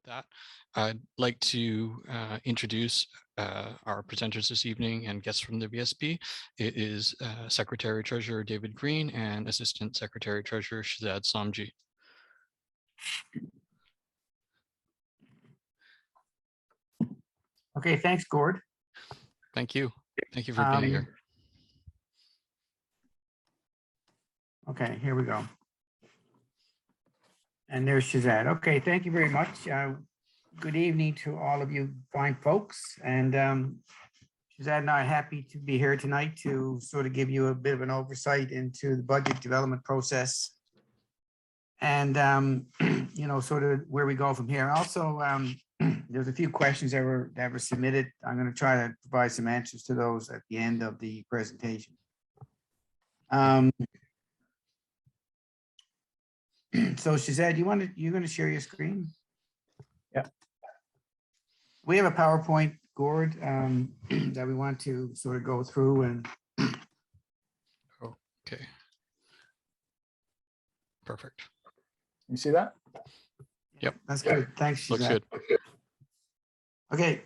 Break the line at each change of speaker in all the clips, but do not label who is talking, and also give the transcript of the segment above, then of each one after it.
that, I'd like to introduce our presenters this evening and guests from the VSB. It is Secretary Treasurer David Green and Assistant Secretary Treasurer Shazad Samji.
Okay, thanks, Gord.
Thank you. Thank you for being here.
Okay, here we go. And there's Shazad. Okay, thank you very much. Good evening to all of you fine folks. And Shazad and I are happy to be here tonight to sort of give you a bit of an oversight into the budget development process and, you know, sort of where we go from here. Also, there's a few questions that were submitted. I'm going to try to provide some answers to those at the end of the presentation. So Shazad, you're going to share your screen?
Yeah.
We have a PowerPoint, Gord, that we want to sort of go through and.
Okay. Perfect.
You see that?
Yep.
That's good. Thanks,
Looks
Shazad.
good.
Okay.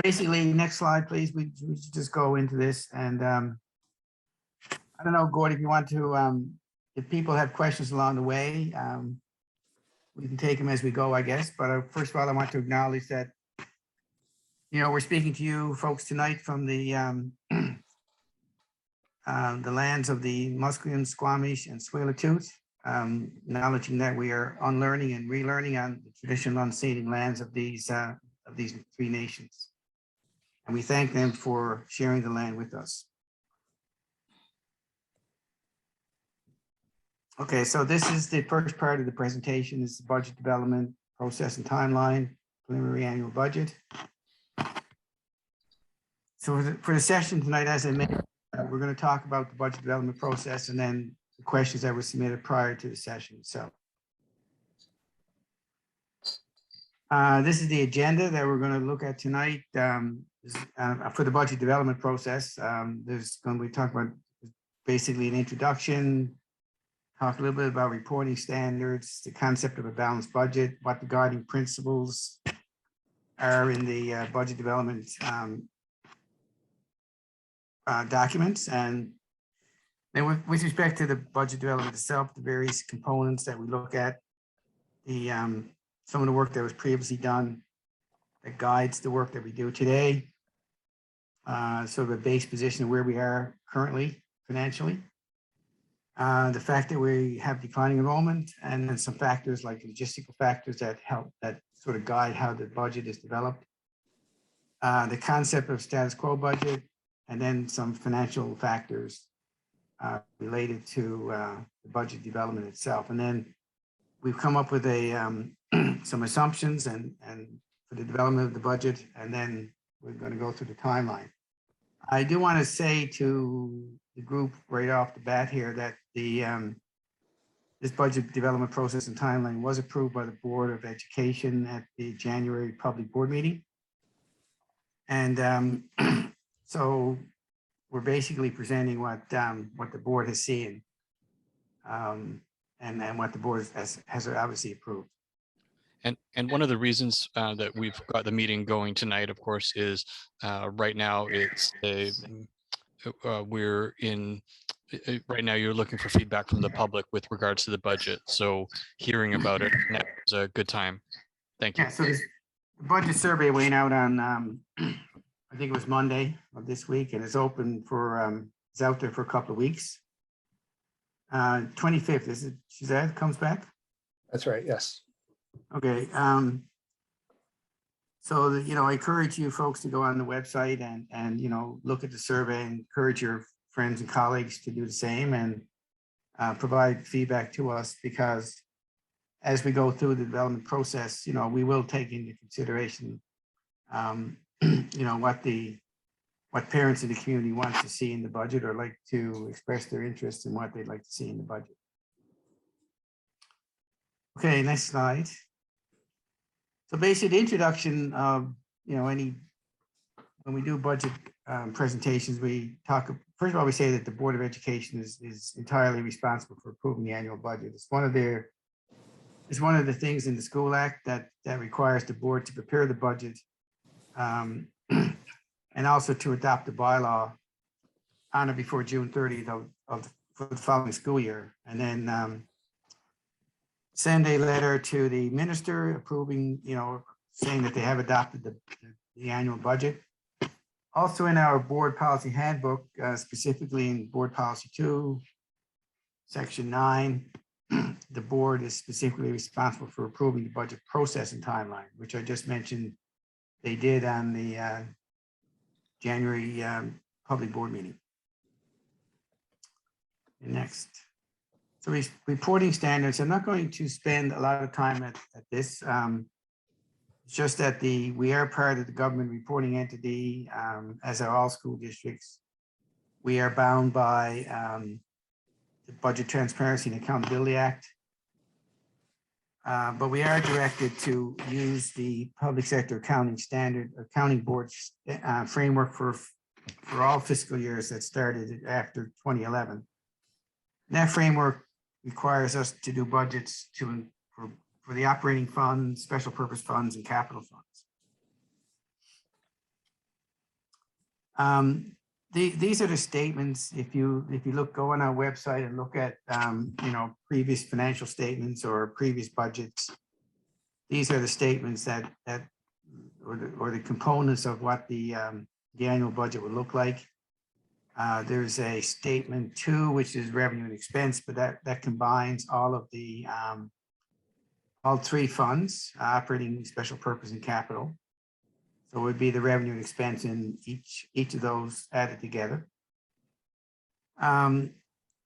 Basically, next slide, please. We should just go into this and I don't know, Gord, if you want to, if people have questions along the way, we can take them as we go, I guess. But first of all, I want to acknowledge that, you know, we're speaking to you folks tonight from the lands of the Musqueam, Squamish, and Tsleil-Waututh, acknowledging that we are unlearning and relearning on the traditional unceded lands of these three nations. And we thank them for sharing the land with us. Okay, so this is the first part of the presentation. This is the budget development process and timeline, preliminary annual budget. So for the session tonight, as I mentioned, we're going to talk about the budget development process and then the questions that were submitted prior to the session. So this is the agenda that we're going to look at tonight for the budget development process. There's going to be talking about basically an introduction, talk a little bit about reporting standards, the concept of a balanced budget, what the guiding principles are in the budget development documents. And then with respect to the budget development itself, the various components that we look at, the some of the work that was previously done that guides the work that we do today, sort of a base position of where we are currently financially. The fact that we have declining enrollment, and then some factors like logistical factors that help, that sort of guide how the budget is developed. The concept of status quo budget, and then some financial factors related to the budget development itself. And then we've come up with some assumptions and for the development of the budget, and then we're going to go through the timeline. I do want to say to the group right off the bat here that this budget development process and timeline was approved by the Board of Education at the January public board meeting. And so we're basically presenting what the board has seen and what the board has obviously approved.
And one of the reasons that we've got the meeting going tonight, of course, is right now it's right now you're looking for feedback from the public with regards to the budget. So hearing about it now is a good time. Thank you.
Yeah, so this budget survey went out on, I think it was Monday of this week, and it's open for, it's out there for a couple of weeks. 25th, is it, Shazad comes back?
That's right, yes.
Okay. So, you know, I encourage you folks to go on the website and, you know, look at the survey and encourage your friends and colleagues to do the same and provide feedback to us, because as we go through the development process, you know, we will take into consideration, you know, what parents in the community want to see in the budget or like to express their interest in what they'd like to see in the budget. Okay, next slide. So basically the introduction of, you know, when we do budget presentations, we talk, first of all, we say that the Board of Education is entirely responsible for approving the annual budget. It's one of their is one of the things in the School Act that requires the board to prepare the budget and also to adopt the bylaw on or before June 30th for the following school year. And then send a letter to the minister approving, saying that they have adopted the annual budget. Also in our board policy handbook, specifically in board policy 2, section 9, the board is specifically responsible for approving the budget process and timeline, which I just mentioned they did on the January public board meeting. And next. So reporting standards, I'm not going to spend a lot of time at this. It's just that we are part of the government reporting entity, as are all school districts. We are bound by the Budget Transparency and Accountability Act. But we are directed to use the Public Sector Accounting Board framework for all fiscal years that started after 2011. And that framework requires us to do budgets for the operating funds, special purpose funds, and capital funds. These are the statements. If you go on our website and look at previous financial statements or previous budgets, these are the statements or the components of what the annual budget would look like. There's a statement 2, which is revenue and expense, but that combines all of the all 3 funds, operating, special purpose, and capital. So it would be the revenue and expense in each of those added together. The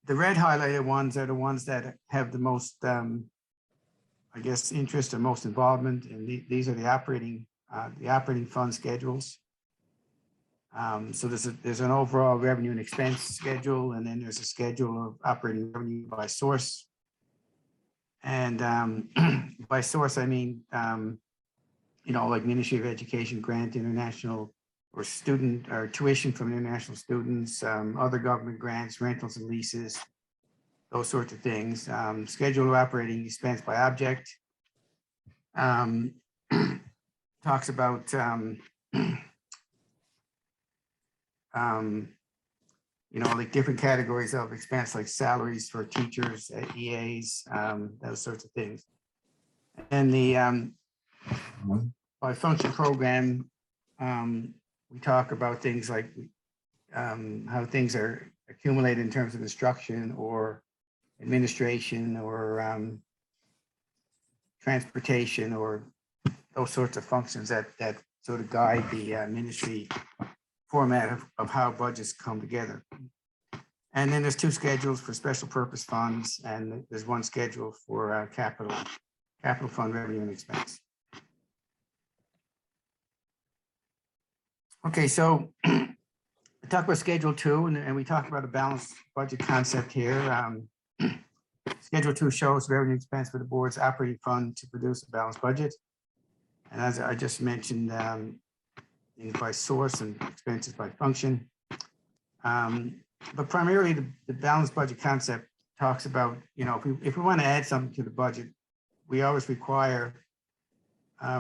red highlighted ones are the ones that have the most, I guess, interest or most involvement, and these are the operating fund schedules. So there's an overall revenue and expense schedule, and then there's a schedule of operating revenue by source. And by source, I mean, like Ministry of Education grant, international or student or tuition from international students, other government grants, rentals and leases, those sorts of things. Schedule of operating expense by object. Talks about like different categories of expense, like salaries for teachers, EAs, those sorts of things. And the by function program, we talk about things like how things are accumulated in terms of instruction or administration or transportation or those sorts of functions that sort of guide the ministry format of how budgets come together. And then there's 2 schedules for special purpose funds, and there's 1 schedule for capital fund revenue and expense. Okay, so I talk about Schedule 2, and we talk about a balanced budget concept here. Schedule 2 shows revenue expense for the board's operating fund to produce a balanced budget. And as I just mentioned, things by source and expenses by function. But primarily the balanced budget concept talks about, if we want to add something to the budget, we always require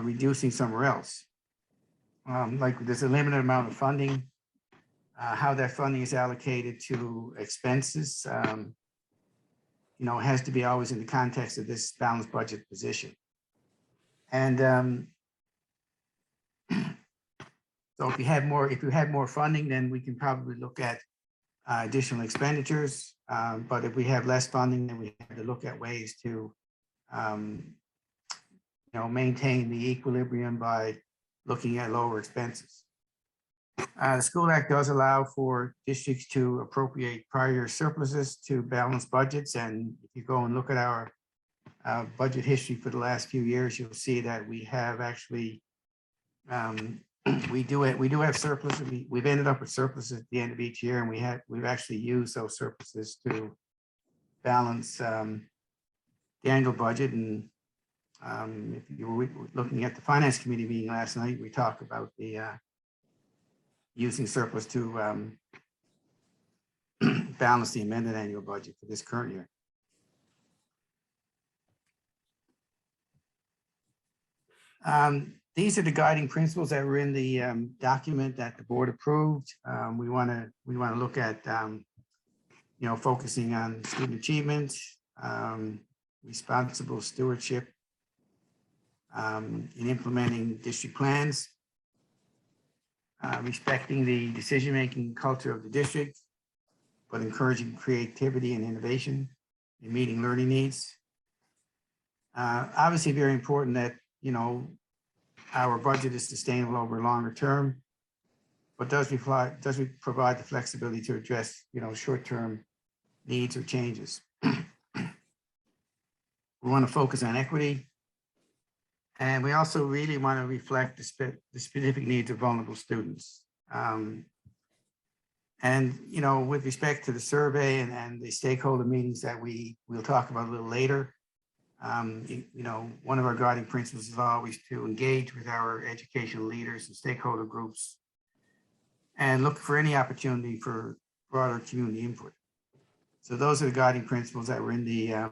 reducing somewhere else. Like there's a limited amount of funding, how that funding is allocated to expenses, has to be always in the context of this balanced budget position. And so if you had more funding, then we can probably look at additional expenditures. But if we have less funding, then we have to look at ways to maintain the equilibrium by looking at lower expenses. The School Act does allow for districts to appropriate prior year surpluses to balance budgets. And if you go and look at our budget history for the last few years, you'll see that we have actually, we do have surplus. We've ended up with surpluses at the end of each year, and we've actually used those surpluses to balance the annual budget. And if you were looking at the Finance Committee meeting last night, we talked about the using surplus to balance the amended annual budget for this current year. These are the guiding principles that were in the document that the board approved. We want to look at focusing on student achievement, responsible stewardship, in implementing district plans, respecting the decision-making culture of the district, but encouraging creativity and innovation in meeting learning needs. Obviously, very important that our budget is sustainable over longer term, but does provide the flexibility to address short-term needs or changes. We want to focus on equity, and we also really want to reflect the specific needs of vulnerable students. And with respect to the survey and the stakeholder meetings that we'll talk about a little later, one of our guiding principles is always to engage with our educational leaders and stakeholder groups and look for any opportunity for broader community input. So those are the guiding principles that were in the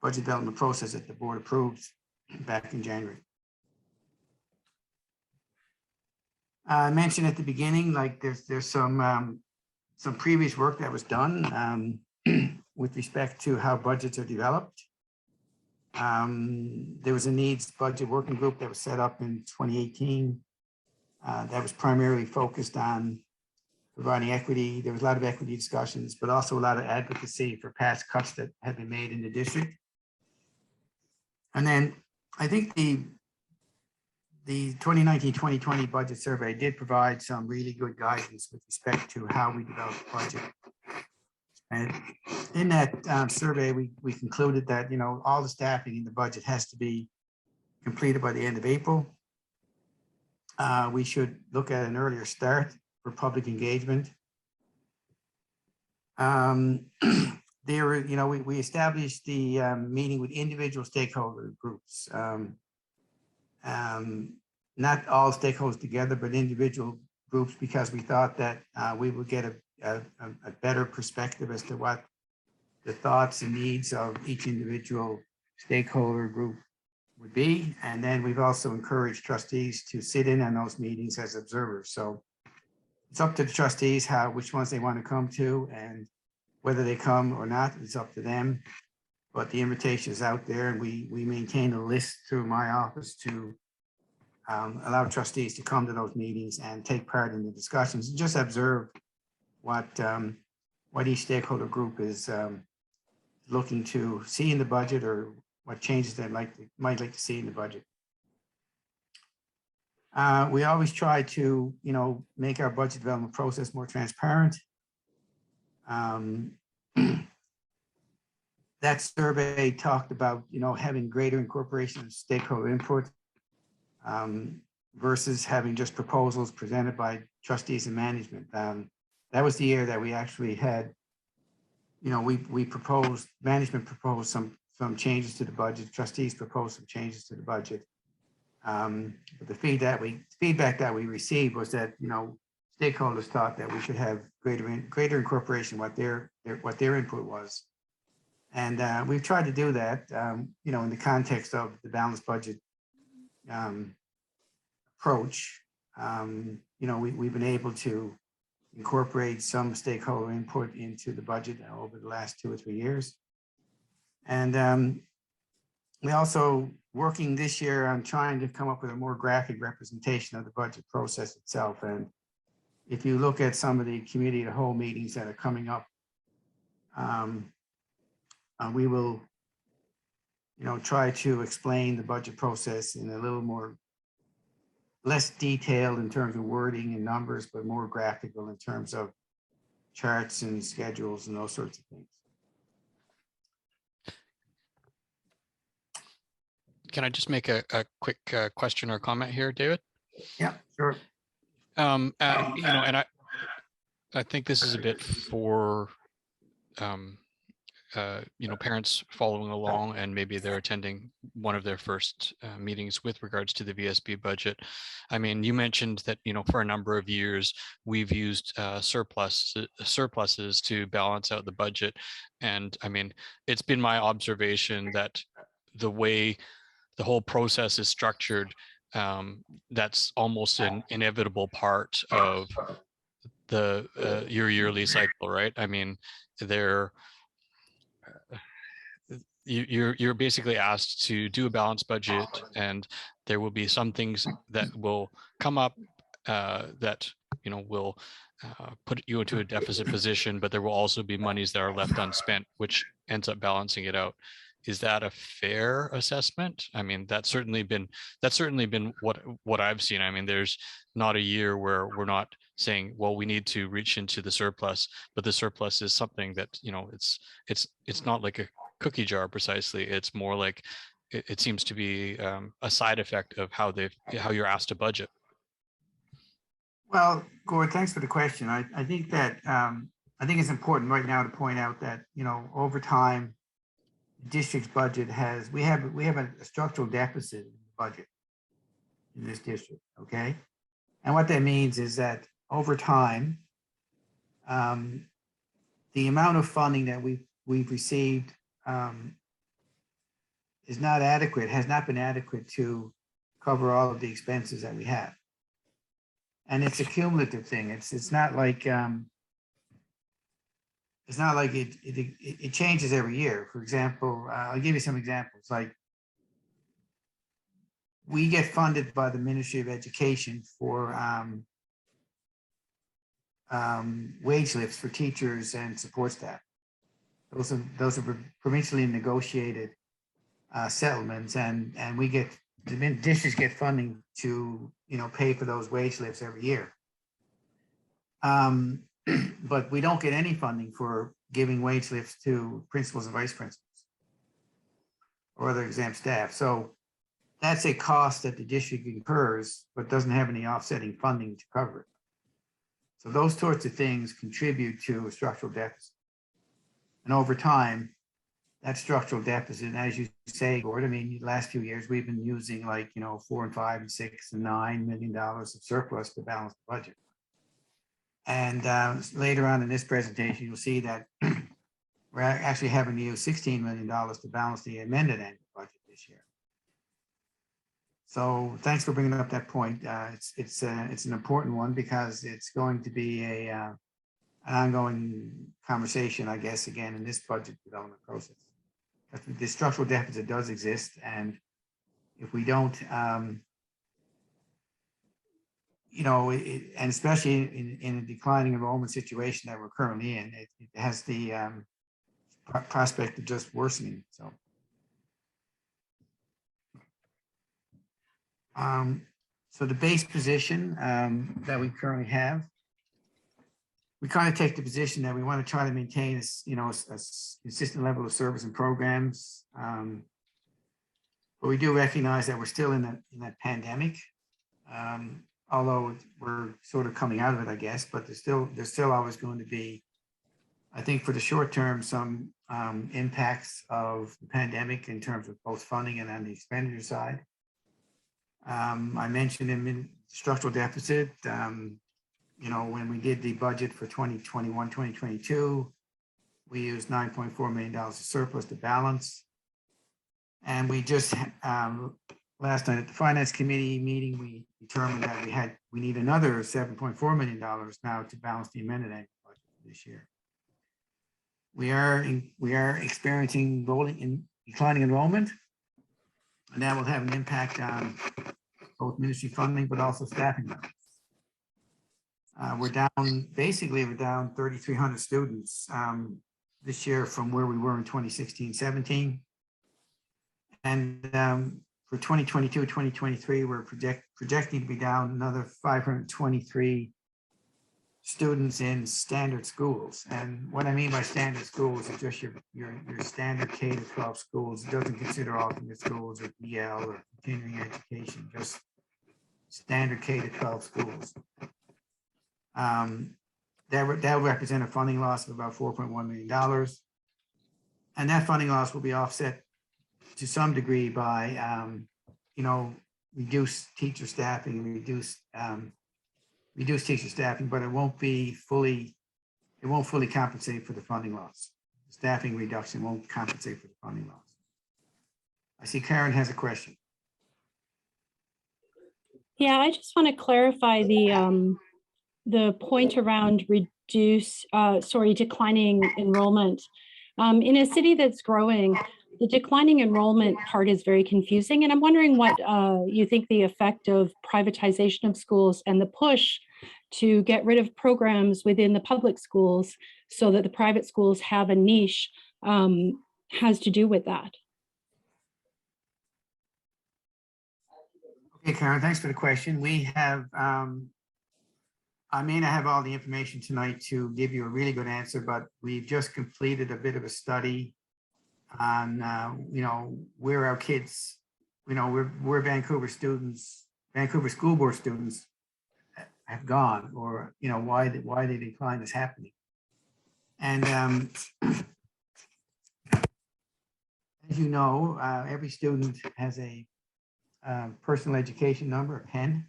budget development process that the board approved back in January. I mentioned at the beginning, like there's some previous work that was done with respect to how budgets are developed. There was a needs budget working group that was set up in 2018 that was primarily focused on providing equity. There was a lot of equity discussions, but also a lot of advocacy for past cuts that had been made in the district. And then I think the 2019-2020 budget survey did provide some really good guidance with respect to how we develop the budget. And in that survey, we concluded that all the staffing in the budget has to be completed by the end of April. We should look at an earlier start for public engagement. We established the meeting with individual stakeholder groups. Not all stakeholders together, but individual groups, because we thought that we would get a better perspective as to what the thoughts and needs of each individual stakeholder group would be. And then we've also encouraged trustees to sit in on those meetings as observers. So it's up to the trustees which ones they want to come to, and whether they come or not, it's up to them. But the invitation is out there, and we maintain a list through my office to allow trustees to come to those meetings and take part in the discussions and just observe what each stakeholder group is looking to see in the budget, or what changes they might like to see in the budget. We always try to make our budget development process more transparent. That survey talked about having greater incorporation of stakeholder input versus having just proposals presented by trustees and management. That was the year that we actually had, management proposed some changes to the budget, trustees proposed some changes to the budget. But the feedback that we received was that stakeholders thought that we should have greater incorporation what their input was. And we've tried to do that, in the context of the balanced budget approach. We've been able to incorporate some stakeholder input into the budget over the last 2 or 3 years. And we also working this year on trying to come up with a more graphic representation of the budget process itself. And if you look at some of the committee of the whole meetings that are coming up, we will, try to explain the budget process in a little more, less detailed in terms of wording and numbers, but more graphical in terms of charts and schedules and those sorts of things.
Can I just make a quick question or comment here, David?
Yeah, sure.
And I think this is a bit for parents following along, and maybe they're attending one of their first meetings with regards to the VSB budget. I mean, you mentioned that, for a number of years, we've used surpluses to balance out the budget. And I mean, it's been my observation that the way the whole process is structured, that's almost an inevitable part of the your yearly cycle, right? I mean, there you're basically asked to do a balanced budget, and there will be some things that will come up that will put you into a deficit position, but there will also be monies that are left unspent, which ends up balancing it out. Is that a fair assessment? I mean, that's certainly been what I've seen. I mean, there's not a year where we're not saying, well, we need to reach into the surplus, but the surplus is something that, it's not like a cookie jar precisely. It's more like it seems to be a side effect of how you're asked to budget.
Well, Gord, thanks for the question. I think that I think it's important right now to point out that over time, the district's budget we have a structural deficit in the budget in this district. Okay, and what that means is that over time, the amount of funding that we've received is not adequate, has not been adequate to cover all of the expenses that we have. And it's a cumulative thing. It's not like it changes every year. For example, I'll give you some examples. Like, we get funded by the Ministry of Education for wage lifts for teachers and support staff. Those are provincially negotiated settlements, and the districts get funding to pay for those wage lifts every year. But we don't get any funding for giving wage lifts to principals and vice principals or other exempt staff. So that's a cost that the district incurs, but doesn't have any offsetting funding to cover it. So those sorts of things contribute to a structural deficit. And over time, that structural deficit, as you say, Gord, I mean, the last few years, we've been using like, $4 and $5 and $6 and $9 million of surplus to balance the budget. And later on in this presentation, you'll see that we're actually having to use $16 million to balance the amended annual budget this year. So thanks for bringing up that point. It's an important one because it's going to be an ongoing conversation, I guess, again, in this budget development process. The structural deficit does exist, and if we don't, and especially in a declining enrollment situation that we're currently in, it has the prospect of just worsening. So, so the base position that we currently have, we kind of take the position that we want to try to maintain a consistent level of service and programs. But we do recognize that we're still in that pandemic, although we're sort of coming out of it, I guess. But there's still always going to be, I think, for the short term, some impacts of the pandemic in terms of both funding and on the expenditure side. I mentioned in structural deficit. When we did the budget for 2021, 2022, we used $9.4 million of surplus to balance. And we just, last night at the Finance Committee meeting, we determined that we need another $7.4 million now to balance the amended annual budget this year. We are experiencing declining enrollment, and that will have an impact on both ministry funding, but also staffing levels. We're down 3,300 students this year from where we were in 2016-17. And for 2022, 2023, we're projecting to be down another 523 students in standard schools. And what I mean by standard schools is just your standard K-12 schools. It doesn't consider alternate schools or BL or continuing education, just standard K-12 schools. That will represent a funding loss of about $4.1 million. And that funding loss will be offset to some degree by, reduced teacher staffing and reduced teacher staffing, but it won't fully compensate for the funding loss. Staffing reduction won't compensate for the funding loss. I see Karen has a question.
Yeah, I just want to clarify the point around declining enrollment. In a city that's growing, the declining enrollment part is very confusing. And I'm wondering what you think the effect of privatization of schools and the push to get rid of programs within the public schools so that the private schools have a niche has to do with that.
Okay, Karen, thanks for the question. We have, I may not have all the information tonight to give you a really good answer, but we've just completed a bit of a study on, where our kids, where Vancouver students, Vancouver school board students have gone, or, why the decline is happening. And as you know, every student has a personal education number, a PIN,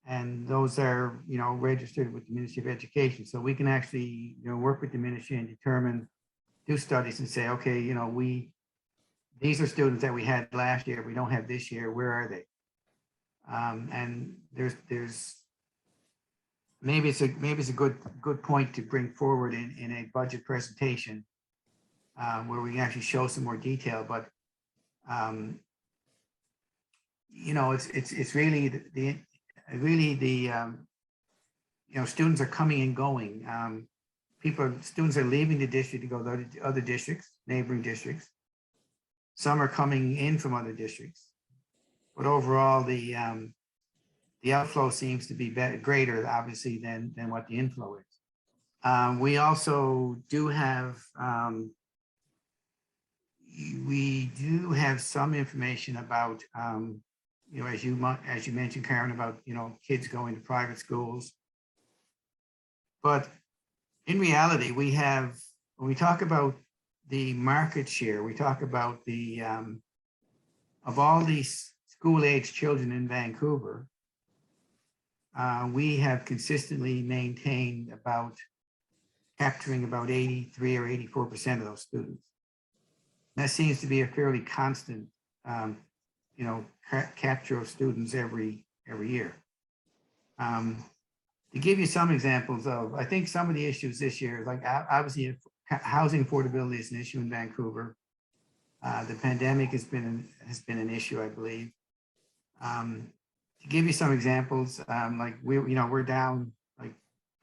and those are, registered with the Ministry of Education. So we can actually, work with the ministry and determine, do studies and say, okay, these are students that we had last year, we don't have this year, where are they? And there's maybe it's a good point to bring forward in a budget presentation where we can actually show some more detail, but it's really the students are coming and going. Students are leaving the district to go to other districts, neighboring districts. Some are coming in from other districts, but overall the outflow seems to be greater, obviously, than what the inflow is. We also do have some information about as you mentioned, Karen, about kids going to private schools. But in reality, when we talk about the market share, we talk about the of all these school-age children in Vancouver, we have consistently maintained capturing about 83 or 84% of those students. That seems to be a fairly constant capture of students every year. To give you some examples of, I think some of the issues this year, like obviously housing affordability is an issue in Vancouver. The pandemic has been an issue, I believe. To give you some examples, like we're down like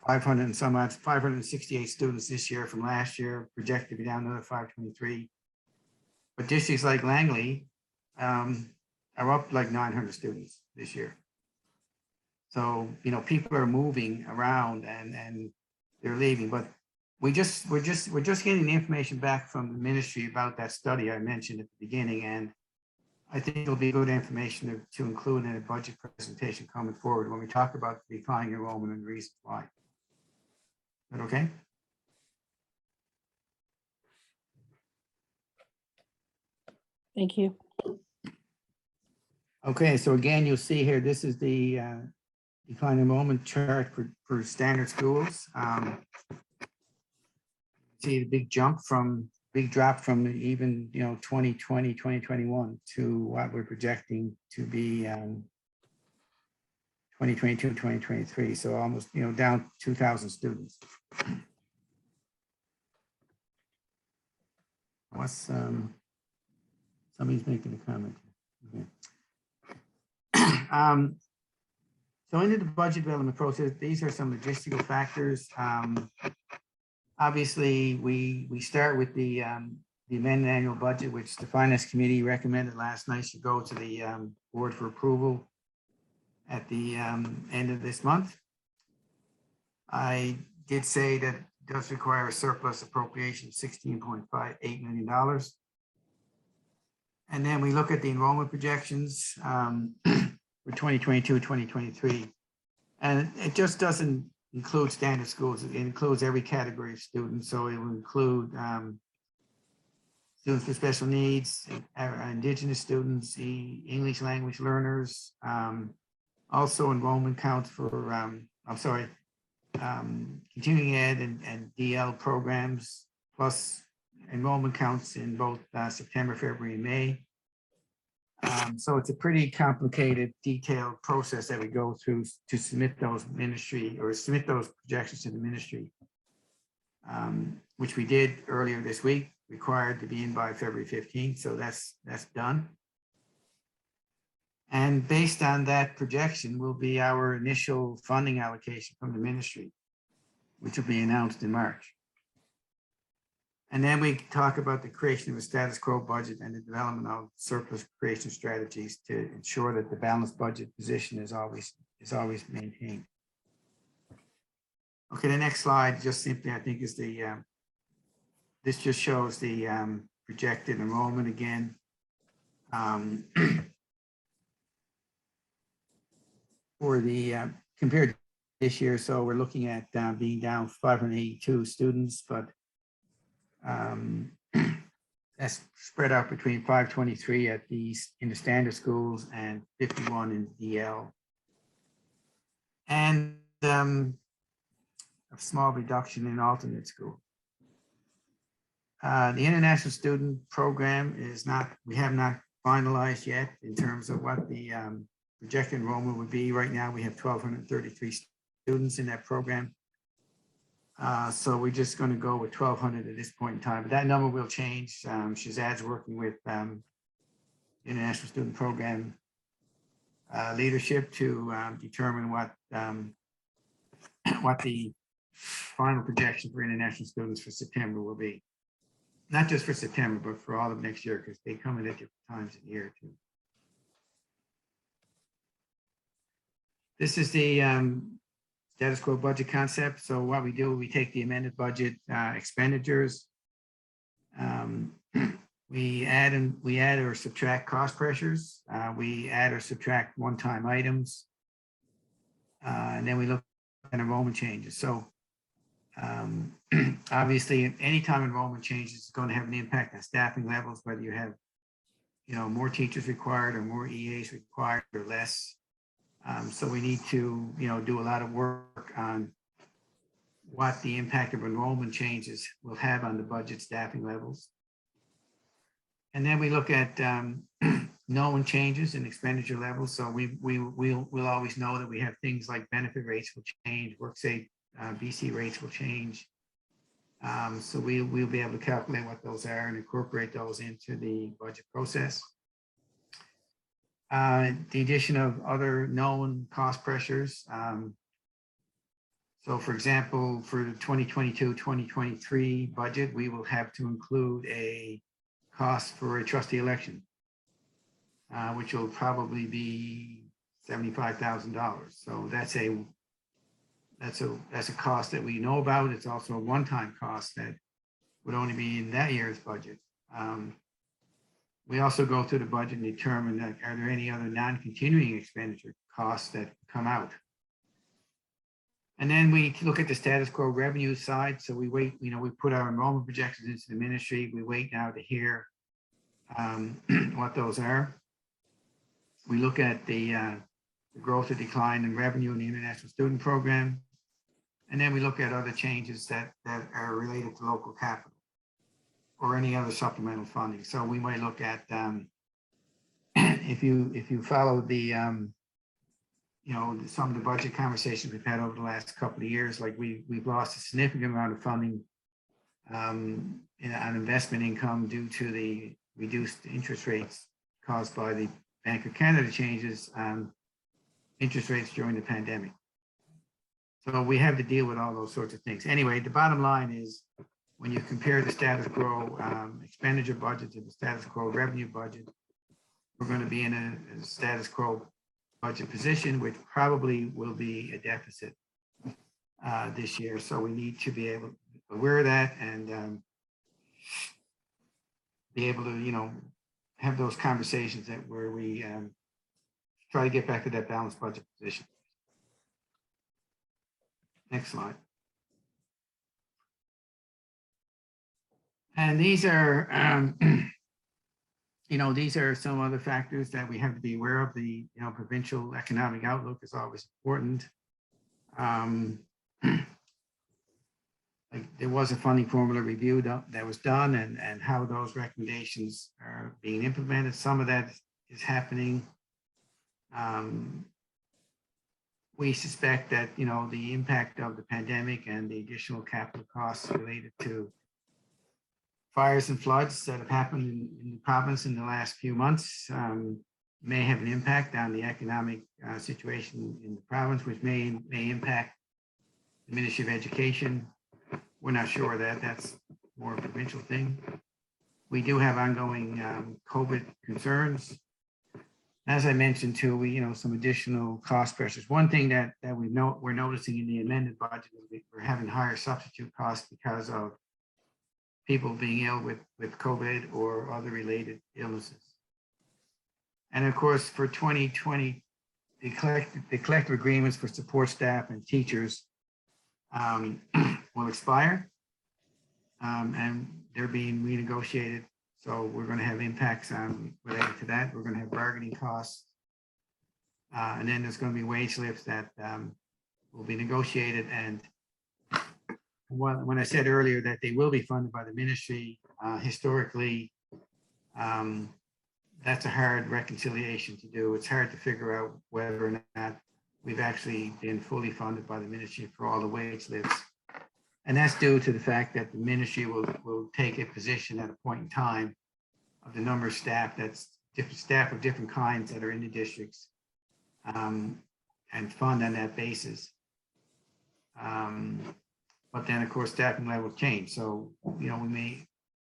500 and some odd, 568 students this year from last year, projected to be down another 523. But districts like Langley are up like 900 students this year. So, people are moving around and they're leaving, but we're just getting the information back from the ministry about that study I mentioned at the beginning. And I think it'll be good information to include in a budget presentation coming forward when we talk about the declining enrollment and the reasons why. Is that okay?
Thank you.
Okay, so again, you'll see here, this is the decline enrollment chart for standard schools. See the big drop from even 2020, 2021 to what we're projecting to be 2022, 2023. So almost down 2,000 students. What's somebody's making a comment. Okay. So into the budget development process, these are some logistical factors. Obviously, we start with the amended annual budget, which the Finance Committee recommended last night should go to the board for approval at the end of this month. I did say that it does require a surplus appropriation of $16.58 million. And then we look at the enrollment projections for 2022, 2023. And it just doesn't include standard schools. It includes every category of students. So it will include students with special needs, Indigenous students, English language learners, also enrollment counts for, continuing ed and DL programs, plus enrollment counts in both September, February, and May. So it's a pretty complicated, detailed process that we go through to submit those projections to the ministry, which we did earlier this week, required to be in by February 15th. So that's done. And based on that projection will be our initial funding allocation from the ministry, which will be announced in March. And then we talk about the creation of a status quo budget and the development of surplus creation strategies to ensure that the balanced budget position is always maintained. Okay, the next slide just simply, I think, is the this just shows the projected enrollment again. For the compared to this year, so we're looking at being down 582 students, but that's spread out between 523 at these in the standard schools and 51 in DL, and a small reduction in alternate school. The international student program is not, we have not finalized yet in terms of what the projected enrollment would be. Right now, we have 1,233 students in that program. So we're just going to go with 1,200 at this point in time, but that number will change. Shazad's working with International Student Program leadership to determine what the final projection for international students for September will be. Not just for September, but for all of next year, because they come in at different times of the year too. This is the status quo budget concept. So what we do, we take the amended budget expenditures. We add or subtract cost pressures. We add or subtract one-time items. And then we look at enrollment changes. So obviously, anytime enrollment changes is going to have an impact on staffing levels, whether you have, more teachers required or more EAs required or less. So we need to, do a lot of work on what the impact of enrollment changes will have on the budget staffing levels. And then we look at known changes in expenditure levels. So we'll always know that we have things like benefit rates will change, WorkSafe BC rates will change. So we'll be able to calculate what those are and incorporate those into the budget process. The addition of other known cost pressures. So for example, for the 2022-2023 budget, we will have to include a cost for a trustee election, which will probably be $75,000. So that's a cost that we know about. It's also a one-time cost that would only be in that year's budget. We also go through the budget and determine that are there any other non-continuing expenditure costs that come out. And then we look at the status quo revenue side. So we wait, we put our enrollment projections into the ministry. We wait now to hear what those are. We look at the growth or decline in revenue in the international student program. And then we look at other changes that are related to local capital or any other supplemental funding. So we might look at if you follow the some of the budget conversations we've had over the last couple of years, like we've lost a significant amount of funding on investment income due to the reduced interest rates caused by the Bank of Canada changes interest rates during the pandemic. So we have to deal with all those sorts of things. Anyway, the bottom line is when you compare the status quo expenditure budget to the status quo revenue budget, we're going to be in a status quo budget position, which probably will be a deficit this year. So we need to be able to be aware of that and be able to, have those conversations where we try to get back to that balanced budget position. Next slide. And these are, these are some other factors that we have to be aware of. The, provincial economic outlook is always important. Like there was a funding formula review that was done and how those recommendations are being implemented. Some of that is happening. We suspect that, the impact of the pandemic and the additional capital costs related to fires and floods that have happened in the province in the last few months may have an impact on the economic situation in the province, which may impact the Ministry of Education. We're not sure of that. That's more a provincial thing. We do have ongoing COVID concerns. As I mentioned too, we, some additional cost pressures. One thing that we're noticing in the amended budget is we're having higher substitute costs because of people being ill with COVID or other related illnesses. And of course, for 2020, the collective agreements for support staff and teachers will expire, and they're being renegotiated. So we're going to have impacts related to that. We're going to have bargaining costs. And then there's going to be wage lifts that will be negotiated. And when I said earlier that they will be funded by the ministry, historically, that's a hard reconciliation to do. It's hard to figure out whether or not we've actually been fully funded by the ministry for all the wage lifts. And that's due to the fact that the ministry will take a position at a point in time of the number of staff, that's different staff of different kinds that are in the districts, and fund on that basis. But then of course, staffing levels change. So,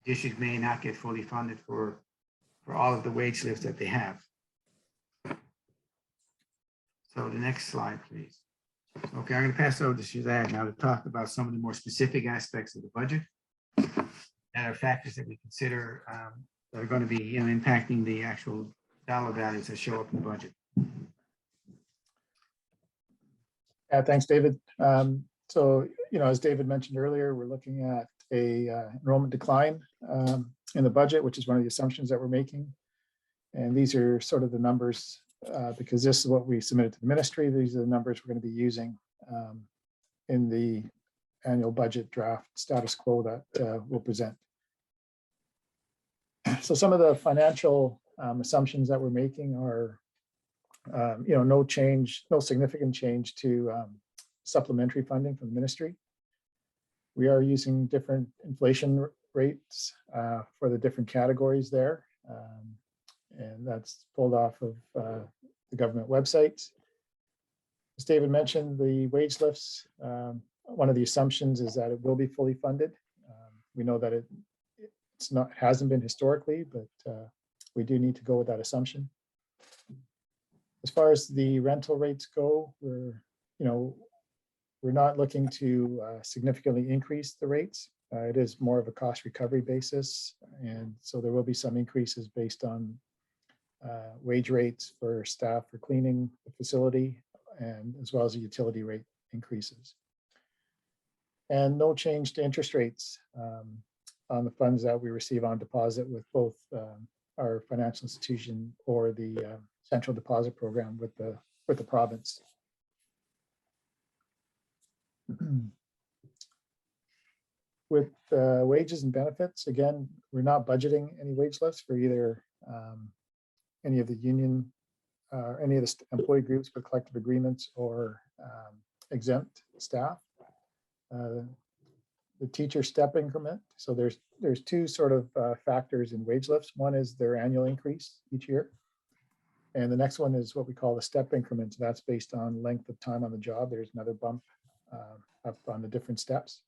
districts may not get fully funded for all of the wage lifts that they have. So the next slide, please. Okay, I'm going to pass it over to Suzanne now to talk about some of the more specific aspects of the budget that are factors that we consider that are going to be impacting the actual dollar values that show up in the budget.
Yeah, thanks, David. So, as David mentioned earlier, we're looking at a enrollment decline in the budget, which is one of the assumptions that we're making. And these are sort of the numbers because this is what we submitted to the ministry. These are the numbers we're going to be using in the annual budget draft status quo that we'll present. So some of the financial assumptions that we're making are, no significant change to supplementary funding from the ministry. We are using different inflation rates for the different categories there. And that's pulled off of the government website. As David mentioned, the wage lifts, one of the assumptions is that it will be fully funded. We know that hasn't been historically, but we do need to go with that assumption. As far as the rental rates go, we're not looking to significantly increase the rates. It is more of a cost recovery basis. And so there will be some increases based on wage rates for staff for cleaning the facility, and as well as the utility rate increases. And no change to interest rates on the funds that we receive on deposit with both our financial institution or the central deposit program with the province. With wages and benefits, again, we're not budgeting any wage lifts for either any of the union, any of the employee groups with collective agreements or exempt staff. The teacher step increment. So there's two sort of factors in wage lifts. One is their annual increase each year. And the next one is what we call the step increment. So that's based on length of time on the job. There's another bump up on the different steps.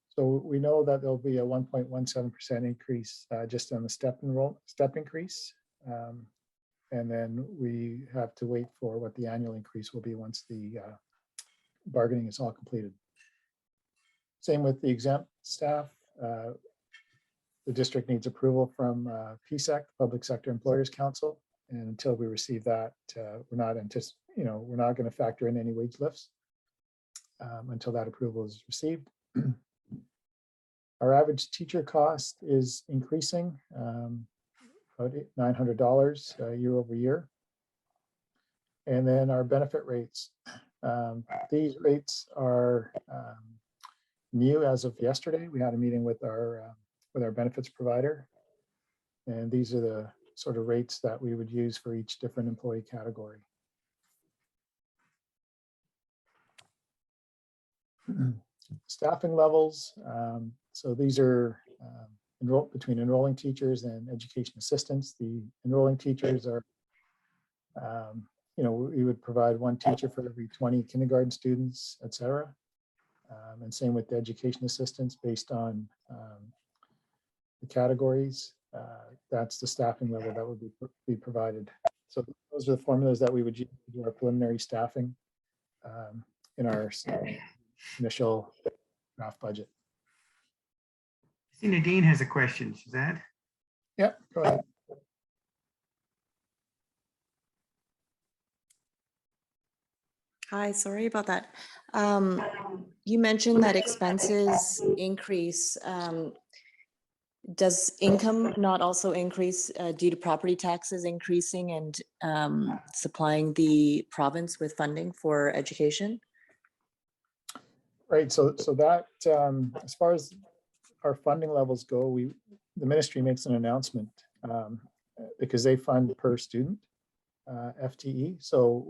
So we know that there'll be a 1.17% increase just on the step increase. And then we have to wait for what the annual increase will be once the bargaining is all completed. Same with the exempt staff. The district needs approval from PSEC, Public Sector Employers Council. And until we receive that, we're not going to factor in any wage lifts until that approval is received. Our average teacher cost is increasing about $900 year over year. And then our benefit rates. These rates are new as of yesterday. We had a meeting with our benefits provider, and these are the sort of rates that we would use for each different employee category. Staffing levels. So these are between enrolling teachers and education assistants. The enrolling teachers are, we would provide one teacher for every 20 kindergarten students, et cetera. And same with the education assistants based on the categories. That's the staffing level that would be provided. So those are the formulas that we would use to do our preliminary staffing in our initial draft budget.
I see Nadine has a question, Suzanne.
Yeah, go ahead.
Hi, sorry about that. You mentioned that expenses increase. Does income not also increase due to property taxes increasing and supplying the province with funding for education?
Right. So that as far as our funding levels go, the ministry makes an announcement because they fund per student FTE. So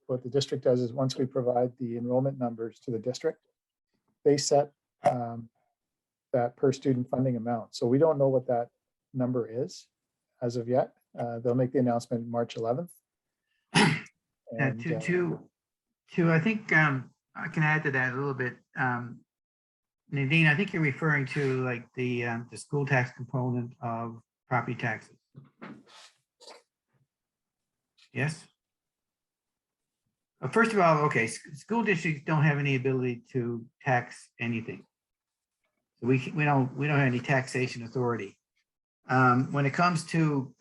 what the district does is once we provide the enrollment numbers to the district, they set that per student funding amount. So we don't know what that number is as of yet. They'll make the announcement March 11th. And,
I think I can add to that a little bit. Nadine, I think you're referring to like the school tax component of property taxes. Yes. First of all, okay, school districts don't have any ability to tax anything. So we don't have any taxation authority. When it comes to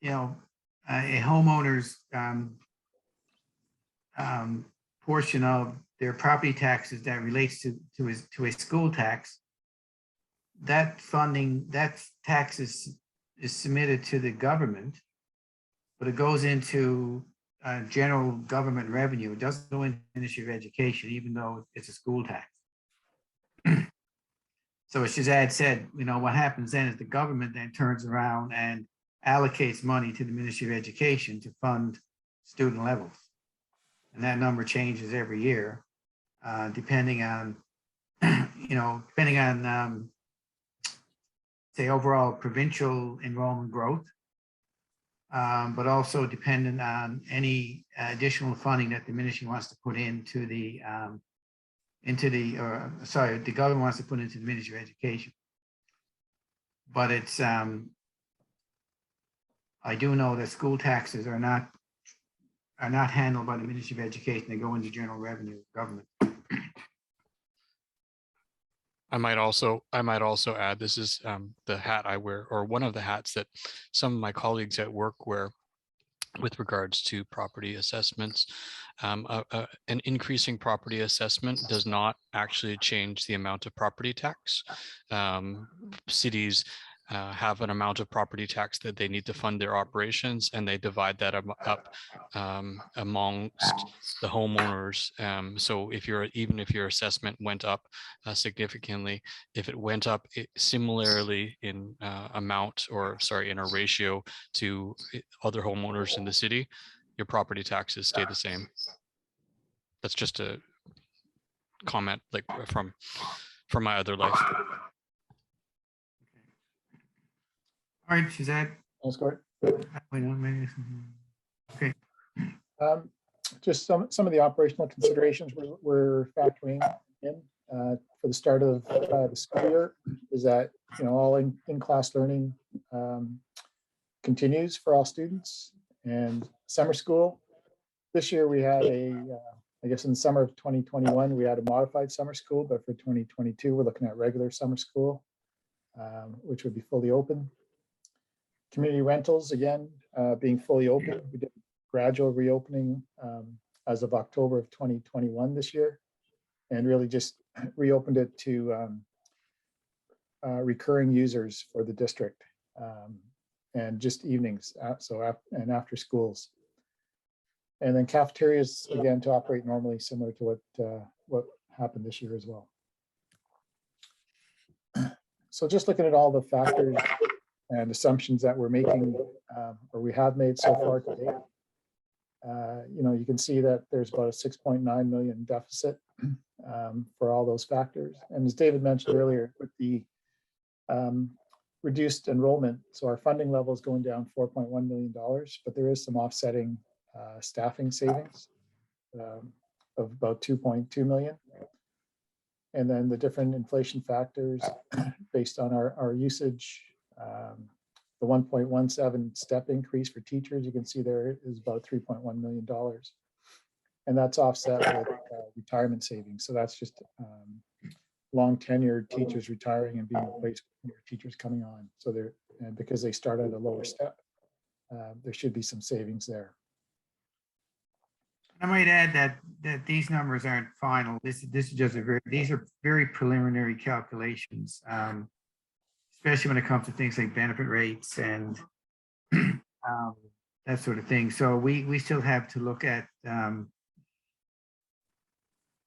a homeowner's portion of their property taxes that relates to a school tax, that funding, that tax is submitted to the government, but it goes into general government revenue. It doesn't go into the Ministry of Education, even though it's a school tax. So as Shazad said, what happens then is the government then turns around and allocates money to the Ministry of Education to fund student levels. And that number changes every year, depending on, say overall provincial enrollment growth, but also dependent on any additional funding that the ministry wants to put into the the government wants to put into the Ministry of Education. But it's I do know that school taxes are not handled by the Ministry of Education. They go into general revenue government.
I might also add, this is the hat I wear, or one of the hats that some of my colleagues at work wear with regards to property assessments. An increasing property assessment does not actually change the amount of property tax. Cities have an amount of property tax that they need to fund their operations, and they divide that up amongst the homeowners. So even if your assessment went up significantly, if it went up similarly in amount, or in a ratio to other homeowners in the city, your property taxes stay the same. That's just a comment like from my other life.
All right, Shazad.
That's great.
Okay.
Just some of the operational considerations we're factoring in for the start of the school year is that all in-class learning continues for all students, and summer school. This year we had I guess in the summer of 2021 we had a modified summer school, but for 2022 we're looking at regular summer school, which would be fully open. Community rentals, again, being fully open. We did gradual reopening as of October of 2021 this year, and really just reopened it to recurring users for the district, and just evenings, and after schools. And then cafeterias, again, to operate normally, similar to what happened this year as well. So just looking at all the factors and assumptions that we're making or we have made so far to date. You can see that there's about a 6.9 million deficit for all those factors. And as David mentioned earlier, with the reduced enrollment, so our funding level is going down $4.1 million, but there is some offsetting staffing savings of about 2.2 million. And then the different inflation factors based on our usage, the 1.17 step increase for teachers, you can see there is about $3.1 million. And that's offset with retirement savings. So that's just long tenured teachers retiring and being replaced with teachers coming on. So they're, and because they start at a lower step, there should be some savings there.
I might add that these numbers aren't final. This is just these are very preliminary calculations, especially when it comes to things like benefit rates and that sort of thing. So we still have to look at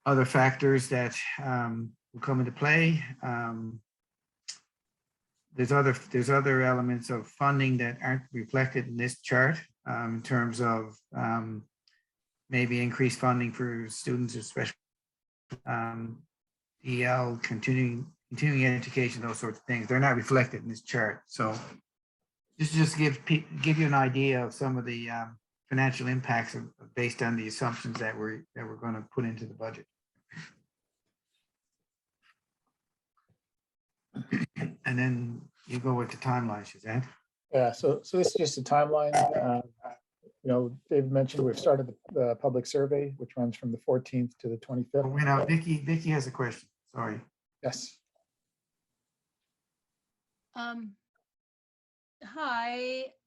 other factors that will come into play. There's other elements of funding that aren't reflected in this chart in terms of maybe increased funding for students, especially EL, continuing education, those sorts of things. They're not reflected in this chart. So this just give you an idea of some of the financial impacts based on the assumptions that we're going to put into the budget. And then you go with the timeline, Shazad.
Yeah, so this is just a timeline. David mentioned we've started the public survey, which runs from the 14th to the 25th.
Oh, wait, now, Vicky has a question. Sorry.
Yes.
Hi,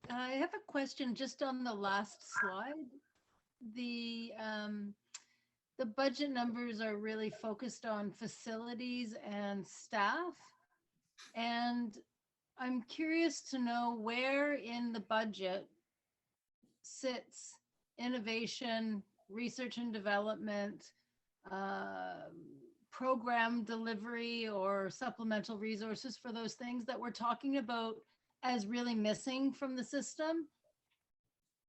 I have a question just on the last slide. The budget numbers are really focused on facilities and staff. And I'm curious to know where in the budget sits innovation, research and development, program delivery or supplemental resources for those things that we're talking about as really missing from the system.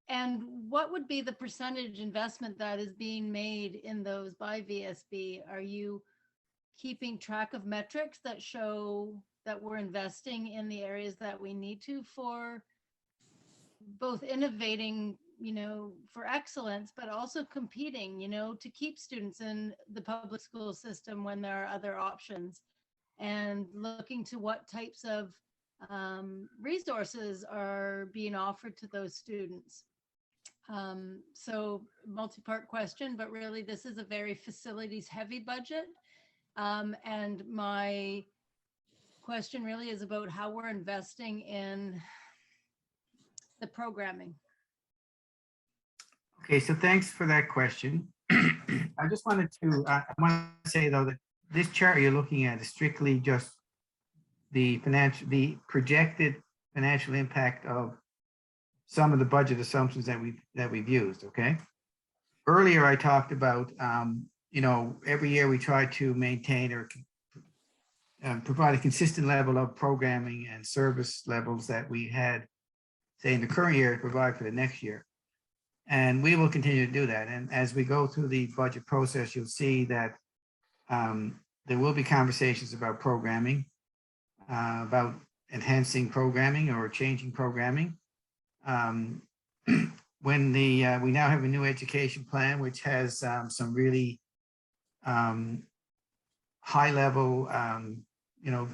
And what would be the percentage investment that is being made in those by VSB? Are you keeping track of metrics that show that we're investing in the areas that we need to for both innovating, for excellence, but also competing, to keep students in the public school system when there are other options, and looking to what types of resources are being offered to those students? So multi-part question, but really this is a very facilities heavy budget. And my question really is about how we're investing in the programming.
Okay, so thanks for that question. I just wanted to, I want to say though that this chart you're looking at is strictly just the projected financial impact of some of the budget assumptions that we've used. Okay. Earlier I talked about, every year we try to maintain or provide a consistent level of programming and service levels that we had, say, in the current year to provide for the next year. And we will continue to do that. And as we go through the budget process, you'll see that there will be conversations about programming, about enhancing programming or changing programming. When we now have a new education plan, which has some really high level,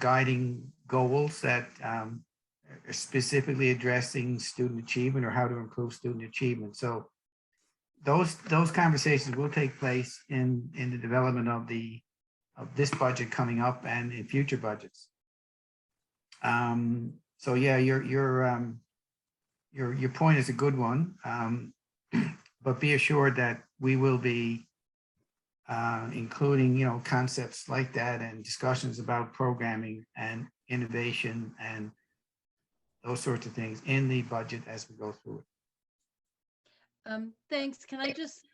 guiding goals that are specifically addressing student achievement or how to improve student achievement. So those conversations will take place in the development of this budget coming up and in future budgets. So yeah, your point is a good one, but be assured that we will be including concepts like that and discussions about programming and innovation and those sorts of things in the budget as we go through it.
Thanks. Can I just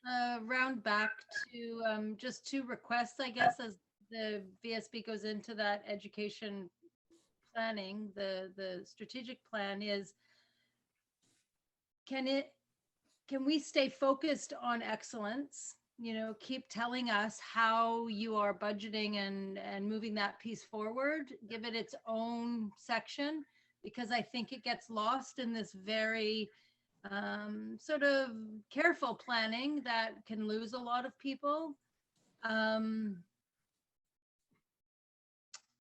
round back to just two requests, I guess, as the VSB goes into that education planning, the strategic plan is, can we stay focused on excellence? You know, keep telling us how you are budgeting and moving that piece forward, give it its own section, because I think it gets lost in this very sort of careful planning that can lose a lot of people.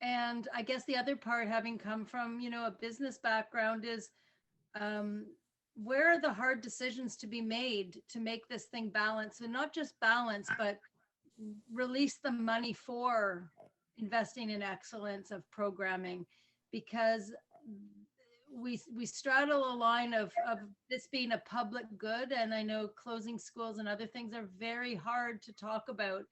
And I guess the other part, having come from, you know, a business background, is where are the hard decisions to be made to make this thing balance, and not just balance, but release the money for investing in excellence of programming, because we straddle a line of this being a public good. And I know closing schools and other things are very hard to talk about,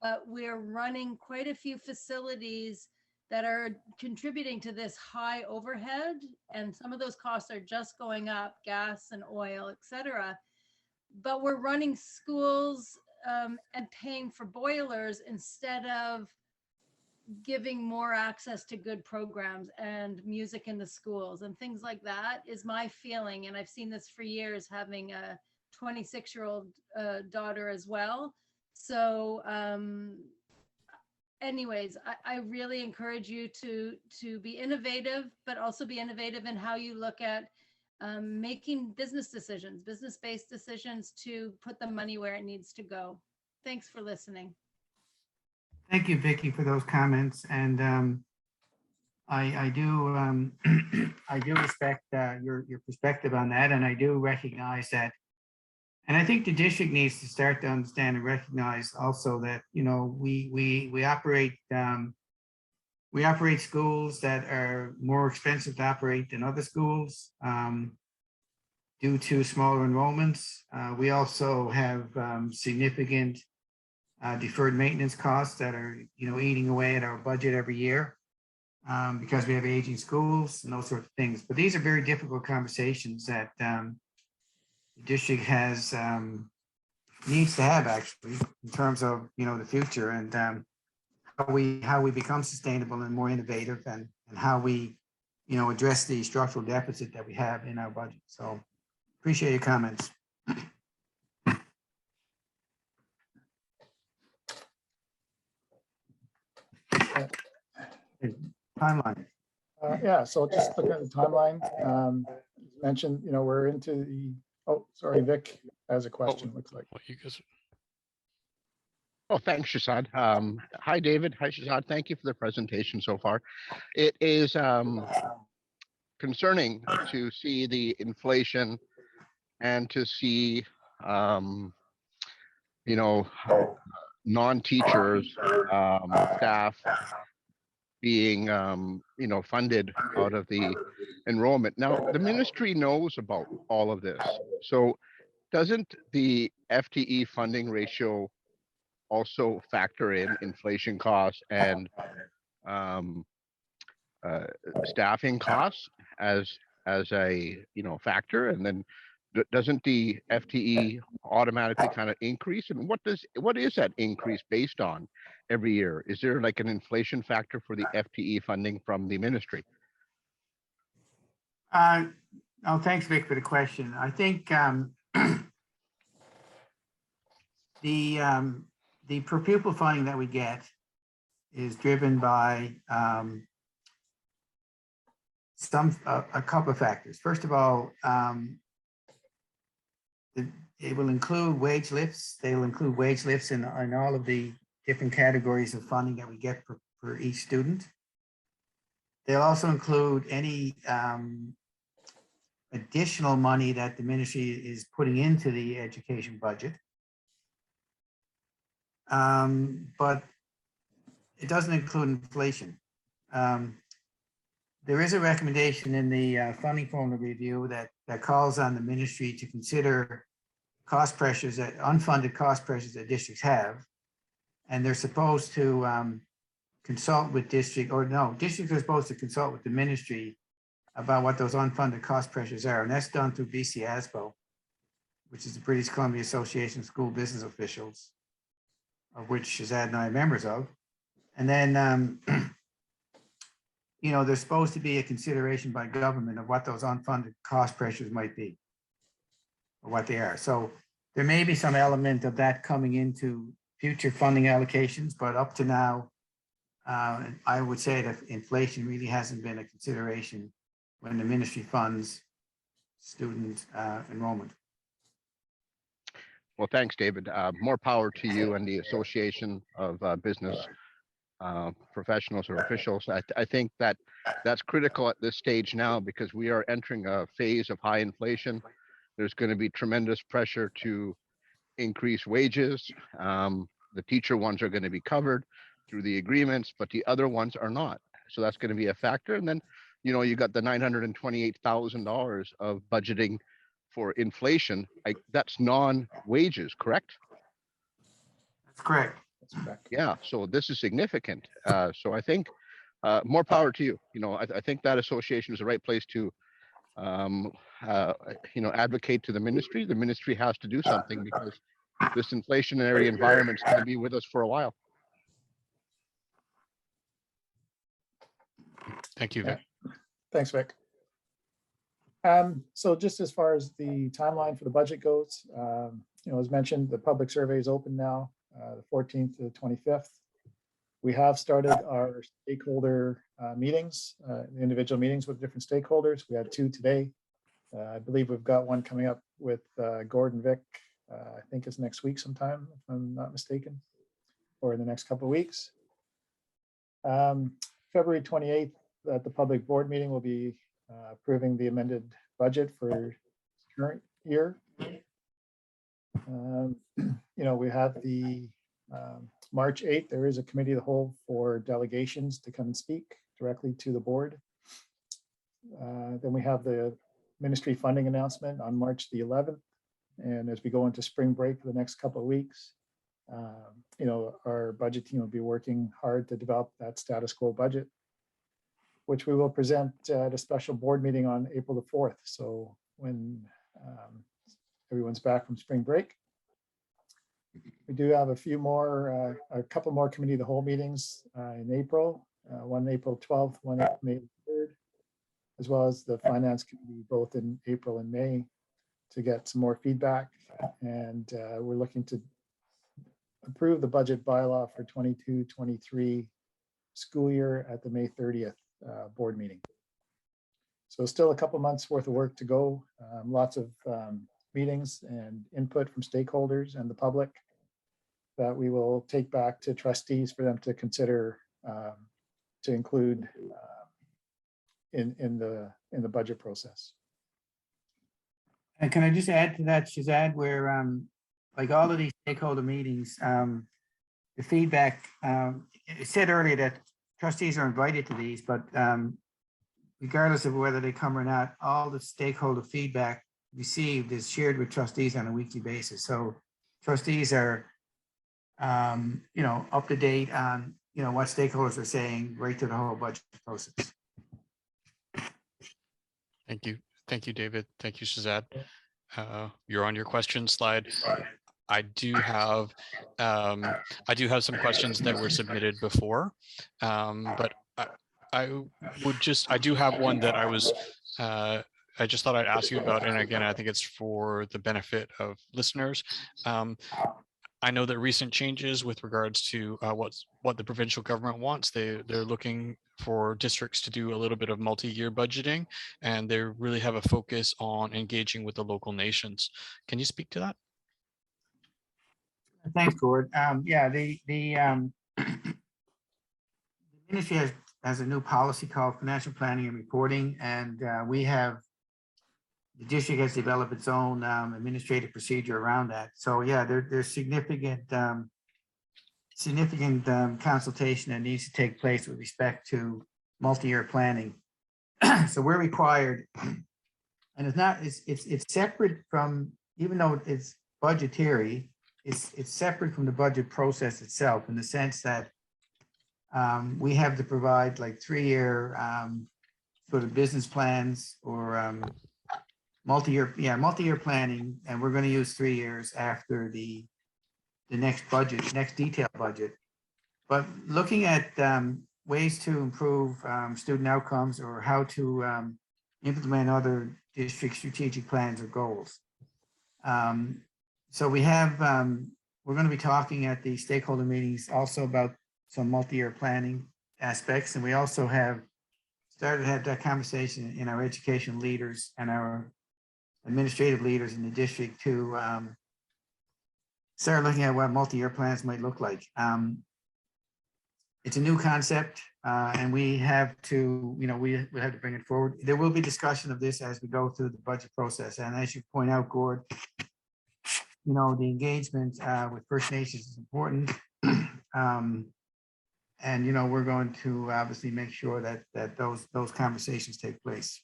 but we're running quite a few facilities that are contributing to this high overhead, and some of those costs are just going up, gas and oil, et cetera. But we're running schools and paying for boilers instead of giving more access to good programs and music in the schools and things like that, is my feeling. And I've seen this for years, having a 26-year-old daughter as well. So anyways, I really encourage you to be innovative, but also be innovative in how you look at making business decisions, business-based decisions, to put the money where it needs to go. Thanks for listening.
Thank you, Vicky, for those comments. And I do I do respect your perspective on that, and I do recognize that. And I think the district needs to start to understand and recognize also that, you know, we operate schools that are more expensive to operate than other schools due to smaller enrollments. We also have significant deferred maintenance costs that are, you know, eating away at our budget every year because we have aging schools and those sorts of things. But these are very difficult conversations that the district has needs to have, actually, in terms of, you know, the future, and how we become sustainable and more innovative, and how we, you know, address the structural deficit that we have in our budget. So appreciate your comments. Timeline.
Yeah, so just looking at the timeline, mentioned, you know, we're into the, oh, sorry, Vic has a question, looks like.
Well, you guys,
Oh, thanks, Shazad. Hi, David. Hi, Shazad. Thank you for the presentation so far. It is concerning to see the inflation and to see, you know, non-teachers, staff being, you know, funded out of the enrollment. Now, the ministry knows about all of this. So doesn't the FTE funding ratio also factor in inflation costs and staffing costs as a, you know, factor? And then doesn't the FTE automatically kind of increase? And what is that increase based on every year? Is there like an inflation factor for the FTE funding from the ministry?
Oh, thanks, Vic, for the question. I think the per pupil funding that we get is driven by a couple of factors. First of all, it will include wage lifts. They will include wage lifts in all of the different categories of funding that we get for each student. They'll also include any additional money that the ministry is putting into the education budget. But it doesn't include inflation. There is a recommendation in the funding formula review that calls on the ministry to consider cost pressures, that unfunded cost pressures that districts have. And they're supposed to consult with districts are supposed to consult with the ministry about what those unfunded cost pressures are. And that's done through BC-ASBO, which is the British Columbia Association of School Business Officials, of which Shazad and I are members of. And then, you know, there's supposed to be a consideration by government of what those unfunded cost pressures might be. or what they are. So there may be some element of that coming into future funding allocations, but up to now, I would say that inflation really hasn't been a consideration when the ministry funds student enrollment.
Well, thanks, David. More power to you and the Association of Business Professionals or Officials. I think that that's critical at this stage now because we are entering a phase of high inflation. There's going to be tremendous pressure to increase wages. The teacher ones are going to be covered through the agreements, but the other ones are not. So that's going to be a factor. And then, you know, you got the $928,000 of budgeting for inflation. That's non-wages, correct?
That's correct.
That's correct.
Yeah, so this is significant. So I think more power to you. You know, I think that association is the right place to, you know, advocate to the ministry. The ministry has to do something because this inflationary environment is going to be with us for a while.
Thank you, Vic.
Thanks, Vic. So just as far as the timeline for the budget goes, you know, as mentioned, the public survey is open now, the 14th to the 25th. We have started our stakeholder meetings, individual meetings with different stakeholders. We had 2 today. I believe we've got one coming up with Gordon Vic. I think it's next week sometime, if I'm not mistaken, or in the next couple of weeks. February 28th, at the public board meeting, we'll be approving the amended budget for current year. You know, we have the March 8th, there is a committee of the whole for delegations to come and speak directly to the board. Then we have the ministry funding announcement on March the 11th. And as we go into spring break for the next couple of weeks, you know, our budget team will be working hard to develop that status quo budget, which we will present at a special board meeting on April the 4th. So when everyone's back from spring break, we do have a couple more committee of the whole meetings in April, one April 12th, one May 3rd, as well as the finance committee, both in April and May, to get some more feedback. And we're looking to approve the budget bylaw for 22-23 school year at the May 30th board meeting. So still a couple months worth of work to go. Lots of meetings and input from stakeholders and the public that we will take back to trustees for them to consider to include in the budget process.
And can I just add to that, Shazad, where like all of these stakeholder meetings, the feedback, it said earlier that trustees are invited to these, but regardless of whether they come or not, all the stakeholder feedback received is shared with trustees on a weekly basis. So trustees are, you know, up to date on, you know, what stakeholders are saying right through the whole budget process.
Thank you. Thank you, David. Thank you, Shazad. You're on your question slide. I do have some questions that were submitted before, but I do have one that I just thought I'd ask you about. And again, I think it's for the benefit of listeners. I know that recent changes with regards to what the provincial government wants, they're looking for districts to do a little bit of multi-year budgeting, and they really have a focus on engaging with the local nations. Can you speak to that?
Thanks, Gord. Yeah, the ministry has a new policy called financial planning and reporting, and the district has developed its own administrative procedure around that. So yeah, there's significant consultation that needs to take place with respect to multi-year planning. So we're required, and it's separate from, even though it's budgetary, it's separate from the budget process itself, in the sense that we have to provide like 3-year sort of business plans or multi-year planning, and we're going to use 3 years after the next budget, next detailed budget. But looking at ways to improve student outcomes, or how to implement other district strategic plans or goals. So we have, we're going to be talking at the stakeholder meetings also about some multi-year planning aspects. And we also have started to have that conversation in our education leaders and our administrative leaders in the district to start looking at what multi-year plans might look like. It's a new concept, and we have to, we have to bring it forward. There will be discussion of this as we go through the budget process. And as you point out, Gord, the engagement with First Nations is important. And, we're going to obviously make sure that those conversations take place.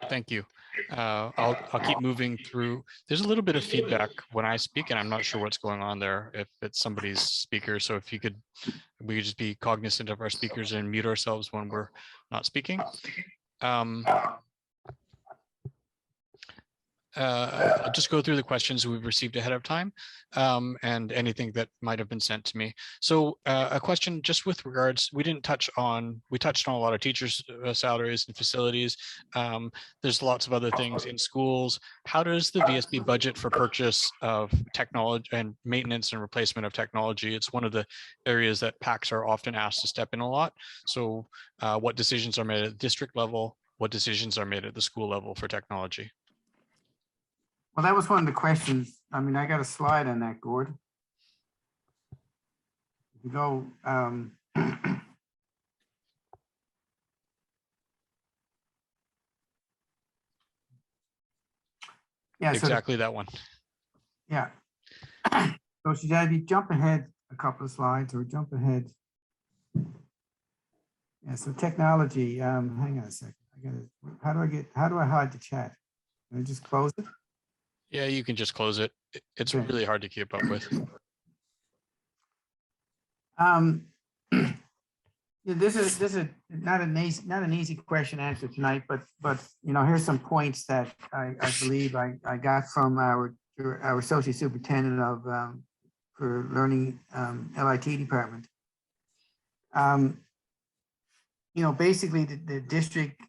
Thank you. I'll keep moving through. There's a little bit of feedback when I speak, and I'm not sure what's going on there, if it's somebody's speaker. So if we could just be cognizant of our speakers and mute ourselves when we're not speaking. I'll just go through the questions we've received ahead of time and anything that might have been sent to me. So a question just with regards, we touched on a lot of teachers' salaries and facilities. There's lots of other things in schools. How does the VSB budget for purchase of technology and maintenance and replacement of technology? It's one of the areas that PACs are often asked to step in a lot. So what decisions are made at the district level? What decisions are made at the school level for technology?
Well, that was one of the questions. I mean, I got a slide on that, Gord. If you go, yeah,
exactly that one.
Yeah. So should I jump ahead a couple of slides or jump ahead? Yeah, so technology, hang on a second. How do I hide the chat? Can I just close it?
Yeah, you can just close it. It's
Okay.
really hard to keep up with.
This is not an easy question to answer tonight, but here's some points that I believe I got from our associate superintendent of for learning LIT department. Basically the district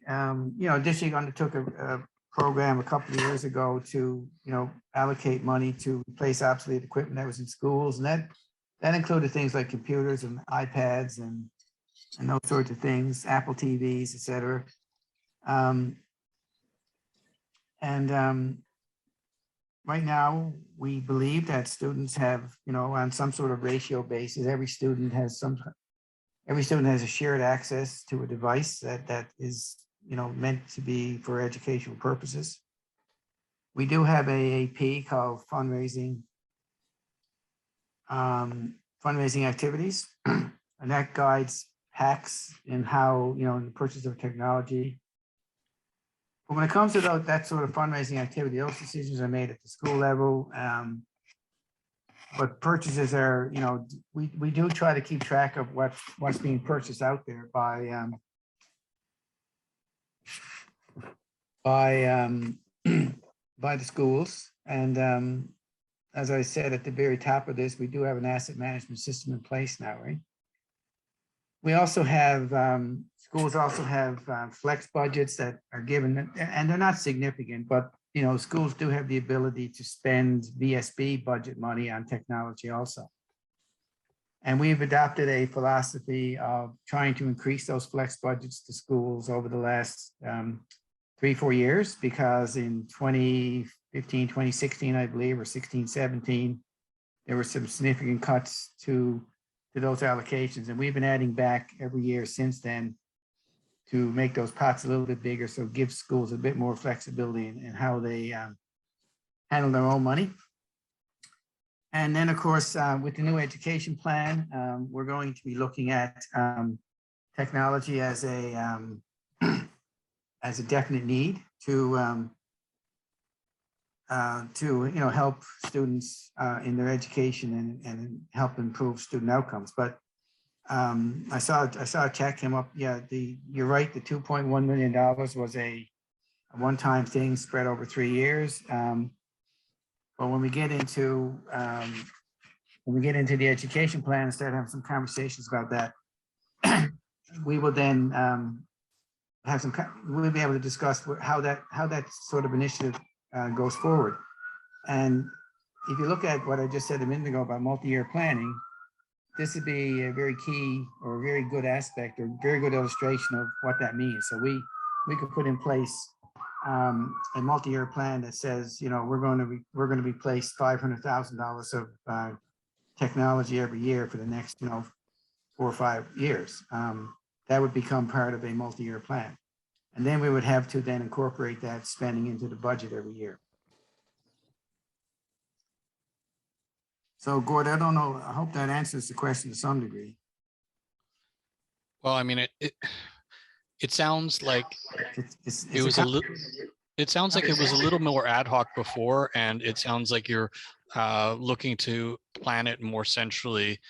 district undertook a program a couple of years ago to allocate money to replace obsolete equipment that was in schools, and that included things like computers and iPads and those sorts of things, Apple TVs, et cetera. Right now we believe that students have on some sort of ratio basis, every student has a shared access to a device that is meant to be for educational purposes. We do have AAP called fundraising activities, and that guides PACs in how, in the purchase of technology. But when it comes to that sort of fundraising activity, those decisions are made at the school level. But purchases are, we do try to keep track of what's being purchased out there by the schools. And as I said at the very top of this, we do have an asset management system in place now, right? We also have, schools also have flex budgets that are given, and they're not significant, but schools do have the ability to spend VSB budget money on technology also. And we've adopted a philosophy of trying to increase those flex budgets to schools over the last 3-4 years, because in 2015, 2016, I believe, or 16, 17, there were some significant cuts to those allocations. And we've been adding back every year since then to make those pots a little bit bigger. So give schools a bit more flexibility in how they handle their own money. And then of course, with the new education plan, we're going to be looking at technology as a definite need to help students in their education and help improve student outcomes. But I saw a check came up. Yeah, you're right. The $2.1 million was a one-time thing spread over 3 years. But when we get into the education plan and start having some conversations about that, we will then have some, we'll be able to discuss how that sort of initiative goes forward. And if you look at what I just said a minute ago about multi-year planning, this would be a very key or a very good aspect or very good illustration of what that means. So we could put in place a multi-year plan that says, you know, we're going to replace $500,000 of technology every year for the next, you know, 4 or 5 years. That would become part of a multi-year plan. And then we would have to then incorporate that spending into the budget every year. So Gord, I don't know, I hope that answers the question to some degree.
Well, I mean, it sounds like
It's
it was a little. It sounds like it was a little more ad hoc before, and it sounds like you're looking to plan it more centrally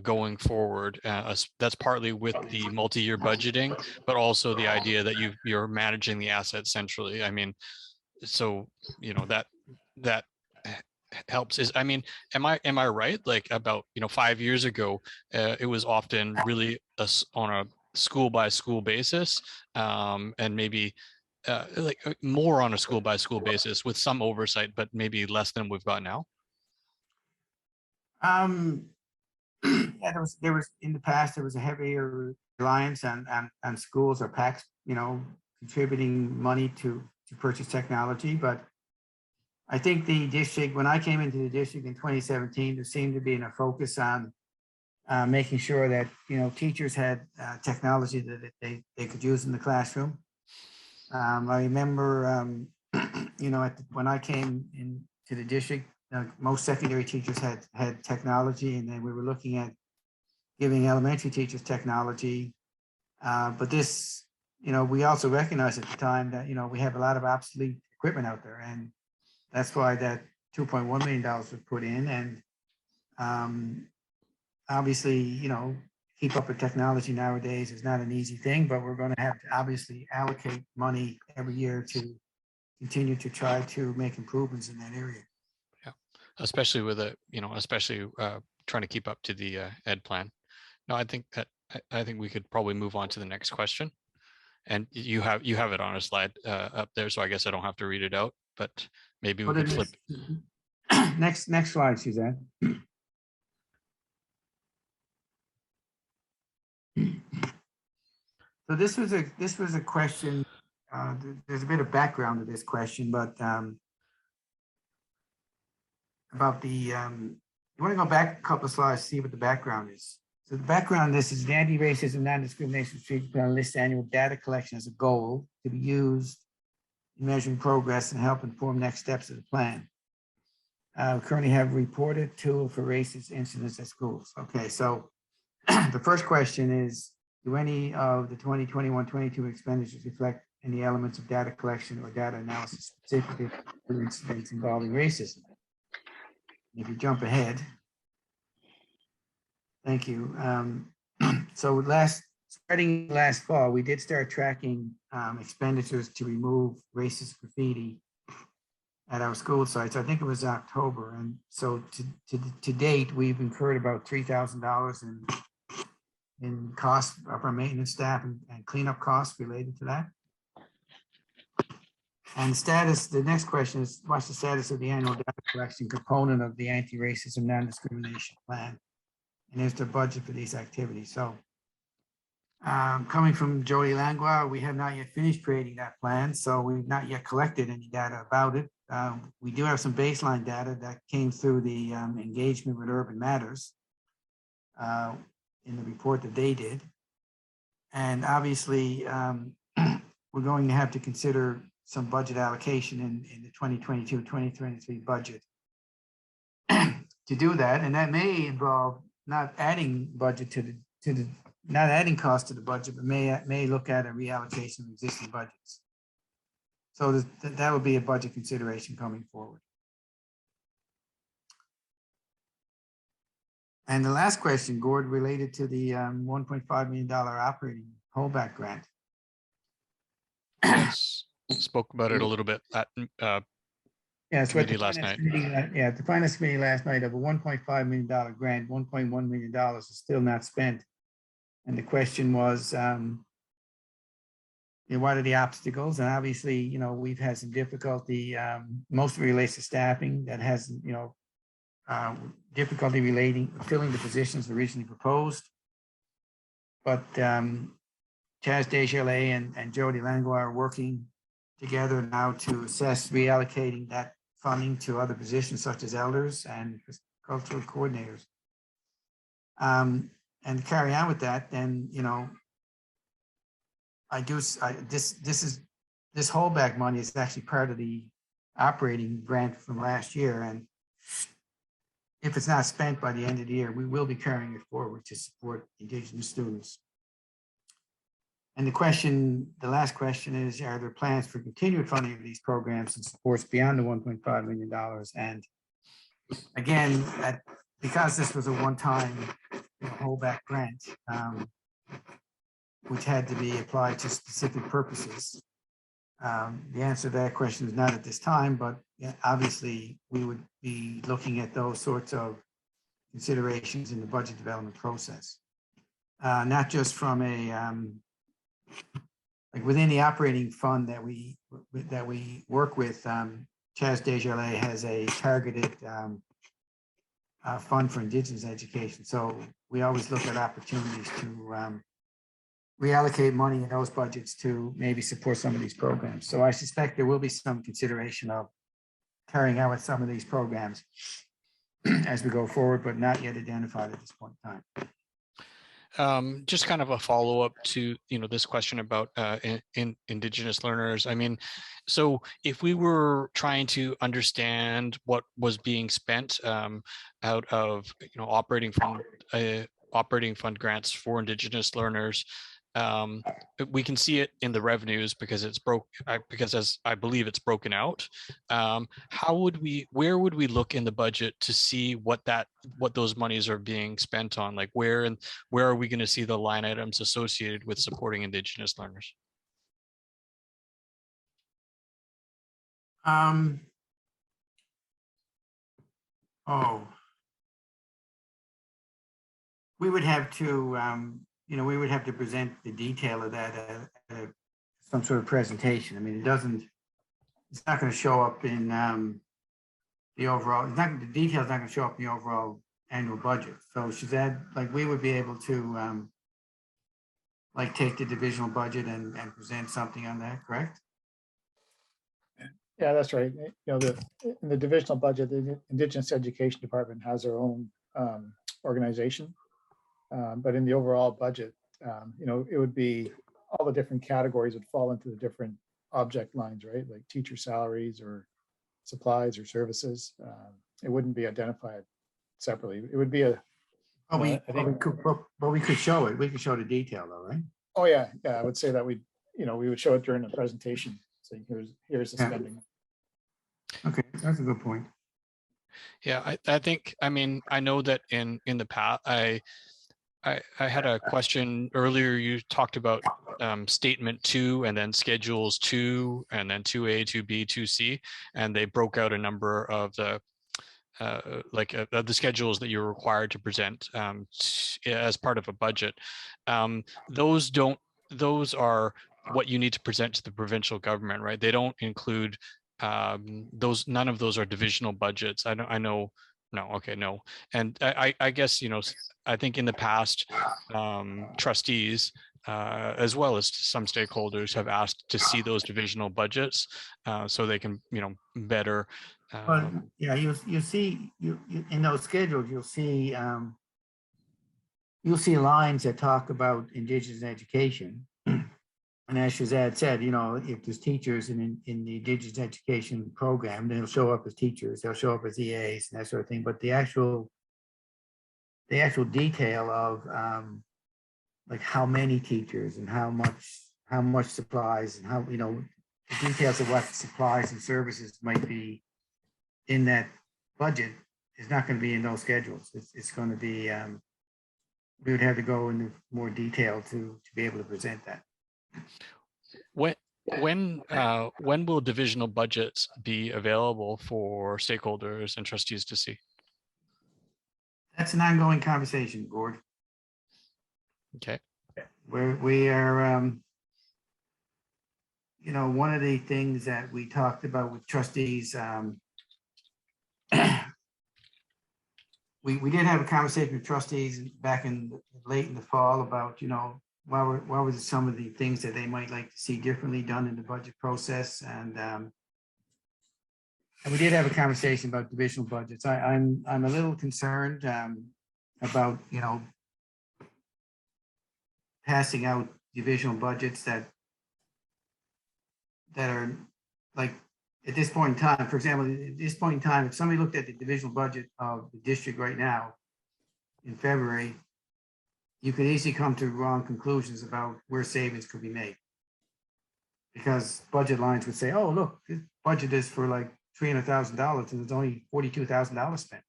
going forward. That's partly with the multi-year budgeting, but also the idea that you're managing the assets centrally. I mean, so you know that helps. Is, I mean, am I right? Like about 5 years ago, it was often really on a school by school basis, and maybe more on a school by school basis with some oversight, but maybe less than we've got now.
Yeah, there was in the past, there was a heavier reliance on schools or PACs, you know, contributing money to purchase technology. But I think the district, when I came into the district in 2017, there seemed to be a focus on making sure that, you know, teachers had technology that they could use in the classroom. I remember, you know, when I came into the district, most secondary teachers had technology, and then we were looking at giving elementary teachers technology. But this, you know, we also recognized at the time that, you know, we have a lot of obsolete equipment out there, and that's why that $2.1 million was put in. And obviously, you know, keep up with technology nowadays is not an easy thing, but we're going to have to obviously allocate money every year to continue to try to make improvements in that area.
Yeah, especially with trying to keep up to the ed plan. No, I think we could probably move on to the next question. And you have it on a slide up there, so I guess I don't have to read it out, but maybe we could flip.
Next slide, Suzanne. So this was a question. There's a bit of background to this question, but about the. You want to go back a couple of slides to see what the background is. So the background of this is the anti-racism, non-discrimination treatment plan lists annual data collection as a goal to be used in measuring progress and help inform next steps of the plan. We currently have a reported tool for racist incidents at schools. Okay, so the first question is, do any of the 2021-22 expenditures reflect any elements of data collection or data analysis specifically for incidents involving racism? If you jump ahead. Thank you. So starting last fall, we did start tracking expenditures to remove racist graffiti at our school sites. I think it was October. And so to date, we've incurred about $3,000 in costs of our maintenance staff and cleanup costs related to that. And the next question is, what's the status of the annual data collection component of the anti-racism non-discrimination plan? And there's the budget for these activities. So coming from Jody Langlois, we have not yet finished creating that plan. So we've not yet collected any data about it. We do have some baseline data that came through the engagement with Urban Matters in the report that they did. And obviously, we're going to have to consider some budget allocation in the 2022-2023 budget to do that. And that may involve not adding budget not adding cost to the budget, but may look at a reallocation of existing budgets. So that would be a budget consideration coming forward. And the last question, Gord, related to the $1.5 million operating holdback grant.
Yes, spoke about it a little bit at committee last night.
The finance committee last night of a $1.5 million grant, $1.1 million is still not spent. And the question was, what are the obstacles? And obviously, we've had some difficulty. Most of it relates to staffing that has, difficulty filling the positions originally proposed. But Chaz Desjardins and Jody Langlois are working together now to assess reallocating that funding to other positions such as elders and cultural coordinators. And to carry on with that, then, this holdback money is actually part of the operating grant from last year. And if it's not spent by the end of the year, we will be carrying it forward to support Indigenous students. And the last question is, are there plans for continued funding of these programs and supports beyond the $1.5 million? And again, because this was a one-time holdback grant, which had to be applied to specific purposes, the answer to that question is not at this time, but obviously we would be looking at those sorts of considerations in the budget development process. Not just from a, like within the operating fund that we work with, Chaz Desjardins has a targeted fund for Indigenous education. So we always look at opportunities to reallocate money in those budgets to maybe support some of these programs. So I suspect there will be some consideration of carrying out with some of these programs as we go forward, but not yet identified at this point in time.
Just kind of a follow-up to this question about Indigenous learners. I mean, so if we were trying to understand what was being spent out of operating fund grants for Indigenous learners, we can see it in the revenues because as I believe it's broken out. Where would we look in the budget to see what those monies are being spent on? Like where are we going to see the line items associated with supporting Indigenous learners?
We would have to we would have to present the detail of that at some sort of presentation. I mean, it's not going to show up in the overall, the detail's not going to show up in the overall annual budget. So Shazad, like we would be able to take the divisional budget and present something on that, correct?
Yeah, that's right. In the divisional budget, the Indigenous Education Department has their own organization. But in the overall budget, it would be all the different categories would fall into the different object lines, right? Like teacher salaries or supplies or services. It wouldn't be identified separately. It would be a.
We could show it. We could show the detail, though, right?
Oh yeah, I would say that we would show it during the presentation. So here's the spending.
Okay, that's a good point.
Yeah, I think. I mean, I know that in the past, I had a question earlier. You talked about statement 2 and then schedules 2 and then 2A, 2B, 2C, and they broke out a number of the the schedules that you're required to present as part of a budget. Those are what you need to present to the provincial government, right? They don't include those. None of those are divisional budgets. I know. No, okay, no. And I guess, I think in the past, trustees, as well as some stakeholders have asked to see those divisional budgets so they can, better.
Yeah, you see in those schedules, you'll see lines that talk about Indigenous education. And as Shazad said, if there's teachers in the Indigenous education program, they'll show up as teachers, they'll show up as EAs and that sort of thing. But the actual detail of like how many teachers and how much supplies and how, the details of what supplies and services might be in that budget is not going to be in those schedules. It's going to be, we would have to go into more detail to be able to present that.
When will divisional budgets be available for stakeholders and trustees to see?
That's an ongoing conversation, Gord.
Okay.
We are you know, one of the things that we talked about with trustees, we did have a conversation with trustees back in late in the fall about, you know, what were some of the things that they might like to see differently done in the budget process, and we did have a conversation about divisional budgets. I'm a little concerned about, you know, passing out divisional budgets that are like, at this point in time, for example, at this point in time, if somebody looked at the divisional budget of the district right now in February, you could easily come to wrong conclusions about where savings could be made. Because budget lines would say, oh, look, this budget is for like $300,000 and there's only $42,000 spent.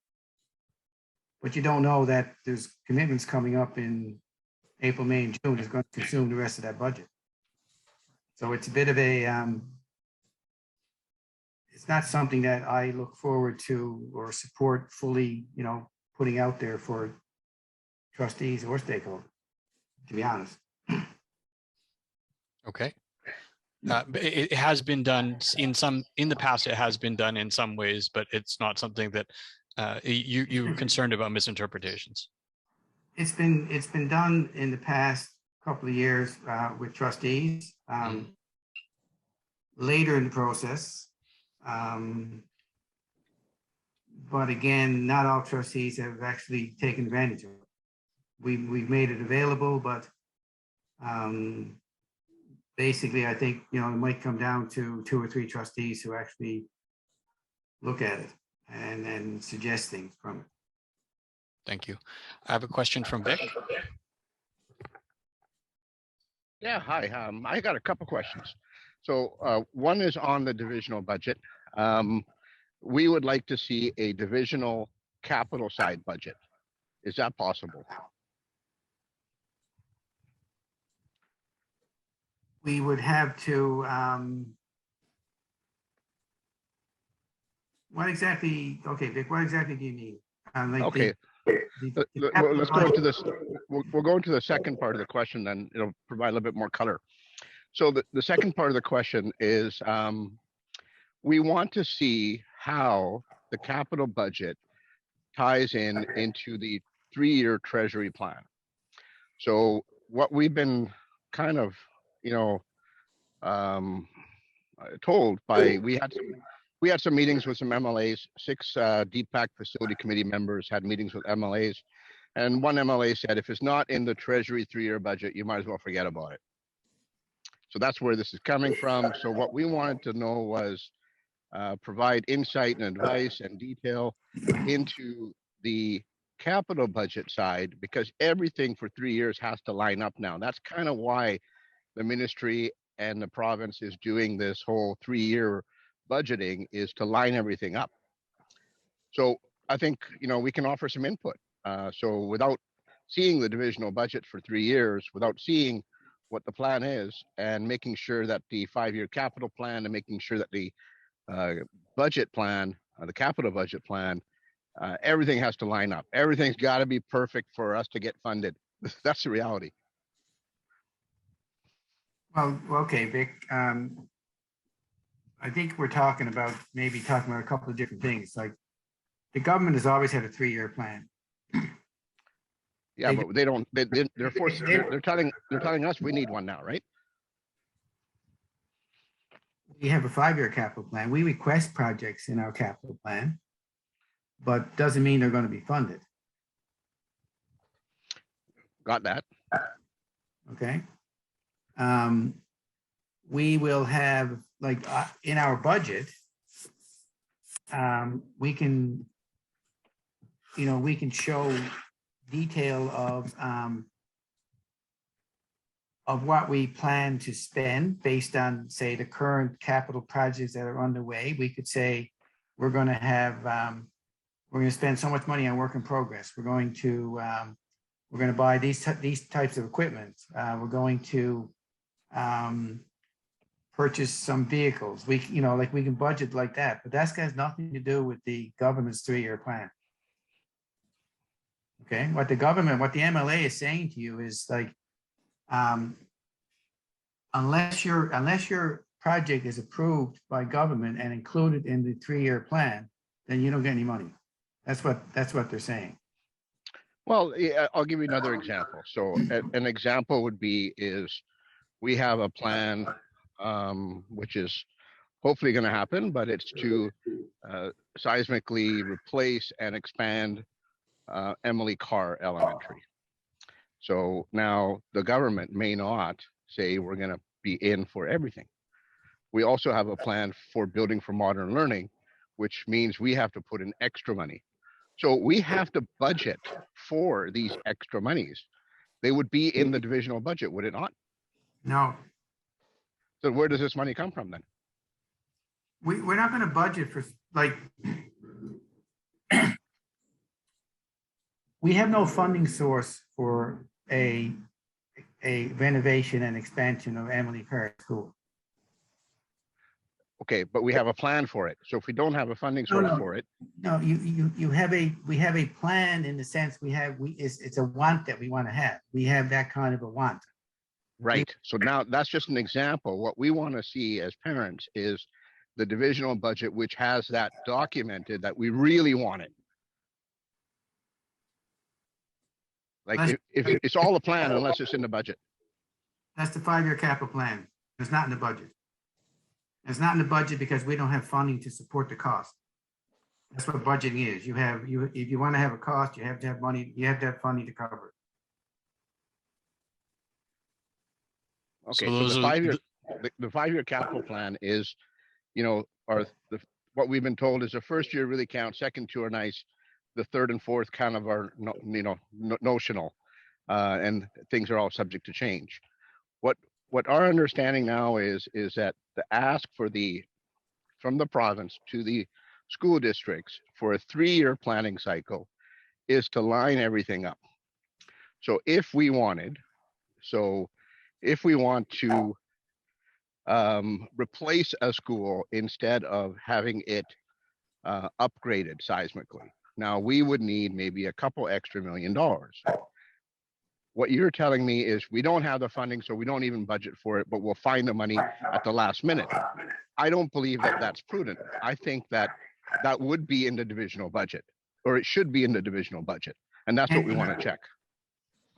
But you don't know that there's commitments coming up in April, May, and June is going to consume the rest of that budget. So it's a bit of a, it's not something that I look forward to or support fully, you know, putting out there for trustees or stakeholders, to be honest.
Okay. But it has been done in the past, it has been done in some ways, but it's not something that you're concerned about misinterpretations.
It's been done in the past couple of years with trustees later in the process. But again, not all trustees have actually taken advantage of it. We've made it available, but basically, I think, you know, it might come down to 2 or 3 trustees who actually look at it and suggest things from it.
Thank you. I have a question from Vic.
Yeah, hi. I got a couple questions. So one is on the divisional budget. We would like to see a divisional capital side budget. Is that possible?
We would have to, what exactly, okay, Vic, what exactly do you mean? Like
Okay. Let's go into this. We'll go into the second part of the question, then it'll provide a little bit more color. So the second part of the question is, we want to see how the capital budget ties into the 3-year treasury plan. So what we've been kind of, you know, told by, we had some meetings with some MLAs, 6 DPAC facility committee members had meetings with MLAs, and one MLA said, if it's not in the treasury 3-year budget, you might as well forget about it. So that's where this is coming from. So what we wanted to know was provide insight and advice and detail into the capital budget side, because everything for 3 years has to line up now. That's kind of why the ministry and the province is doing this whole 3-year budgeting, is to line everything up. So I think, you know, we can offer some input. So without seeing the divisional budget for 3 years, without seeing what the plan is, and making sure that the 5-year capital plan, and making sure that the budget plan, the capital budget plan, everything has to line up. Everything's got to be perfect for us to get funded. That's the reality.
Well, okay, Vic. I think we're talking about a couple of different things. Like, the government has always had a 3-year plan.
Yeah, but they don't. They're forced. They're telling us we need one now, right?
We have a 5-year capital plan. We request projects in our capital plan, but doesn't mean they're going to be funded.
Got that.
Okay. We will have, like, in our budget, we can, you know, we can show detail of what we plan to spend based on, say, the current capital projects that are underway. We could say we're going to have, we're going to spend so much money on work in progress. We're going to buy these types of equipment. We're going to purchase some vehicles. We can budget like that, but that has nothing to do with the government's 3-year plan. Okay, what the MLA is saying to you is, like, unless your project is approved by government and included in the 3-year plan, then you don't get any money. That's what they're saying.
Well, yeah, I'll give you another example. So an example would be is we have a plan, which is hopefully going to happen, but it's to seismically replace and expand Emily Carr Elementary. So now the government may not say we're going to be in for everything. We also have a plan for building for modern learning, which means we have to put in extra money. So we have to budget for these extra monies. They would be in the divisional budget, would it not?
No,
So where does this money come from then?
we're not going to budget for, like, we have no funding source for a renovation and expansion of Emily Carr School.
Okay, but we have a plan for it. So if we don't have a funding source for it,
No, we have a plan in the sense it's a want that we want to have. We have that kind of a want.
right? So now that's just an example. What we want to see as parents is the divisional budget, which has that documented that we really want it. Like if it's all a plan unless it's in the budget.
That's the 5-year capital plan. It's not in the budget. It's not in the budget because we don't have funding to support the cost. That's what budgeting is. If you want to have a cost, you have to have money, you have to have funding to cover it.
Okay,
So
so
those
the
are
5-year the 5-year capital plan is, what we've been told is the first year really counts, second 2 are nice, the third and fourth kind of are notional, and things are all subject to change. What our understanding now is that the ask from the province to the school districts for a 3-year planning cycle is to line everything up. So if we want to replace a school instead of having it upgraded seismically, now we would need maybe a couple extra $1 million. What you're telling me is we don't have the funding, so we don't even budget for it, but we'll find the money at the last minute. I don't believe that that's prudent. I think that would be in the divisional budget, or it should be in the divisional budget. And that's what we want to check.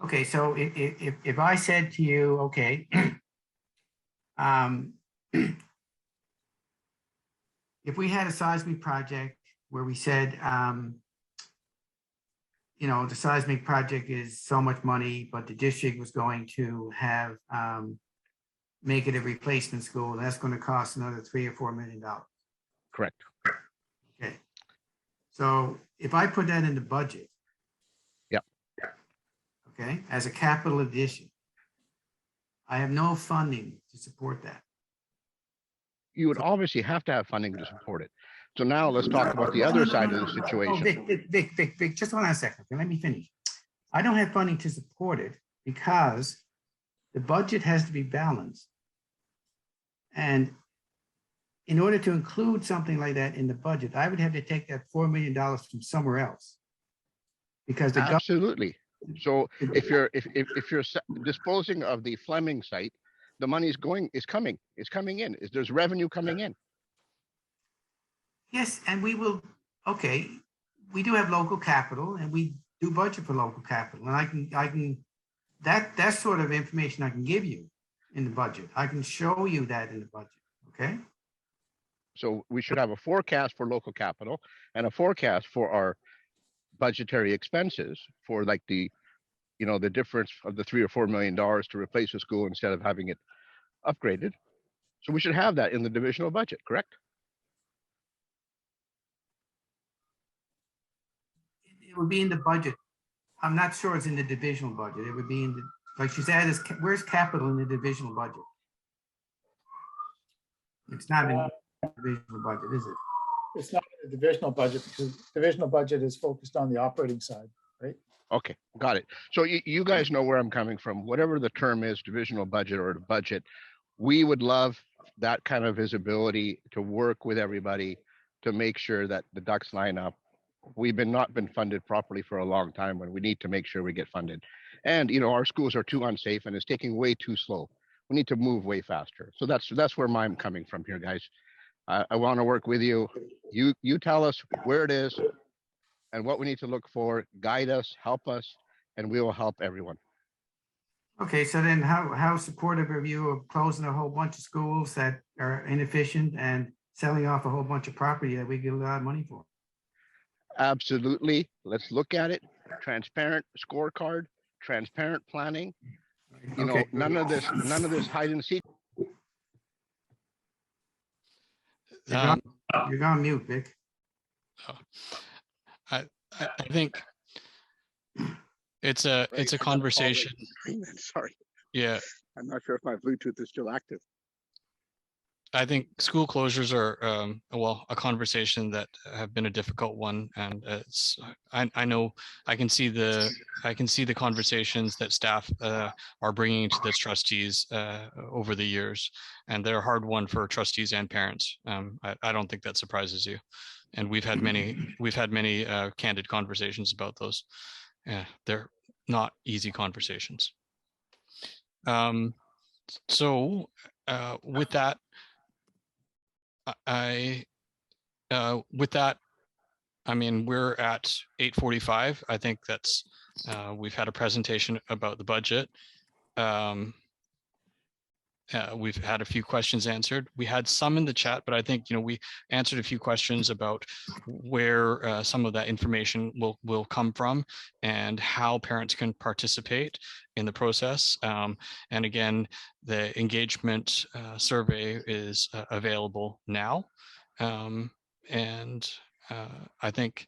Okay, so if I said to you, okay, if we had a seismic project where we said, the seismic project is so much money, but the district was going to have, make it a replacement school, and that's going to cost another $3 or $4 million.
Correct.
Okay. So if I put that in the budget.
Yep.
Okay, as a capital addition, I have no funding to support that.
You would obviously have to have funding to support it. So now let's talk about the other side of the situation.
Vic, just hold on a second. Okay, let me finish. I don't have funding to support it because the budget has to be balanced. And in order to include something like that in the budget, I would have to take that $4 million from somewhere else. Because the
absolutely. So if you're disposing of the Fleming site, the money is coming in. There's revenue coming in.
Yes, and we will, okay, we do have local capital and we do budget for local capital. And I can, that sort of information I can give you in the budget. I can show you that in the budget, okay?
So we should have a forecast for local capital and a forecast for our budgetary expenses for like the difference of the $3 or $4 million to replace a school instead of having it upgraded. So we should have that in the divisional budget, correct?
It would be in the budget. I'm not sure it's in the divisional budget. It would be in the, like she said, where's capital in the divisional budget? It's not in the divisional budget, is it?
It's not in the divisional budget because divisional budget is focused on the operating side, right?
Okay, got it. So you guys know where I'm coming from. Whatever the term is, divisional budget or the budget, we would love that kind of visibility to work with everybody to make sure that the ducks line up. We've not been funded properly for a long time when we need to make sure we get funded. And, our schools are too unsafe and it's taking way too slow. we need to move way faster. So that's where I'm coming from here, guys. I want to work with you. You tell us where it is and what we need to look for, guide us, help us, and we will help everyone.
Okay, so then how supportive are you of closing a whole bunch of schools that are inefficient and selling off a whole bunch of property that we get a lot of money for?
Absolutely. Let's look at it. Transparent scorecard, transparent planning. You know,
Okay.
none of this hide and seek.
You're gone mute, Vic.
I think it's a conversation.
Sorry.
Yeah,
I'm not sure if my Bluetooth is still active.
I think school closures are well, a conversation that have been a difficult one, and I know I can see the conversations that staff are bringing to the trustees over the years, and they're a hard one for trustees and parents. I don't think that surprises you, and we've had many candid conversations about those. They're not easy conversations. So with that. With that, I mean, we're at 8:45. I think that's we've had a presentation about the budget. We've had a few questions answered. We had some in the chat, but I think we answered a few questions about where some of that information will come from and how parents can participate in the process. And again, the engagement survey is available now. And I think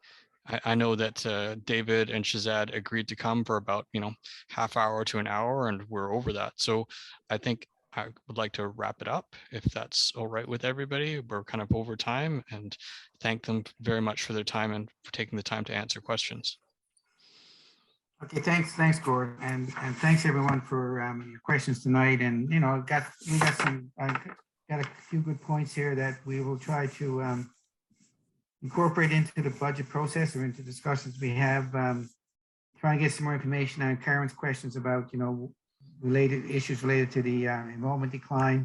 I know that David and Shazad agreed to come for about half hour to an hour, and we're over that. So I think I would like to wrap it up if that's all right with everybody. We're kind of over time, and thank them very much for their time and for taking the time to answer questions.
Okay, thanks, Gord, and thanks everyone for your questions tonight. And we got a few good points here that we will try to incorporate into the budget process or into discussions we have. Try and get some more information on Karen's questions about related issues related to the enrollment decline.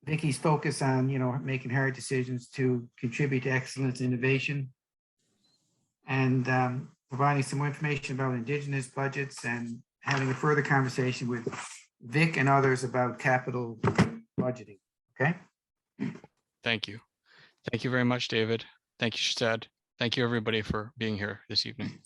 Vicky's focus on making hard decisions to contribute to excellence innovation, and providing some more information about Indigenous budgets, and having a further conversation with Vic and others about capital budgeting. Okay.
Thank you. Thank you very much, David. Thank you, Shazad. Thank you, everybody, for being here this evening.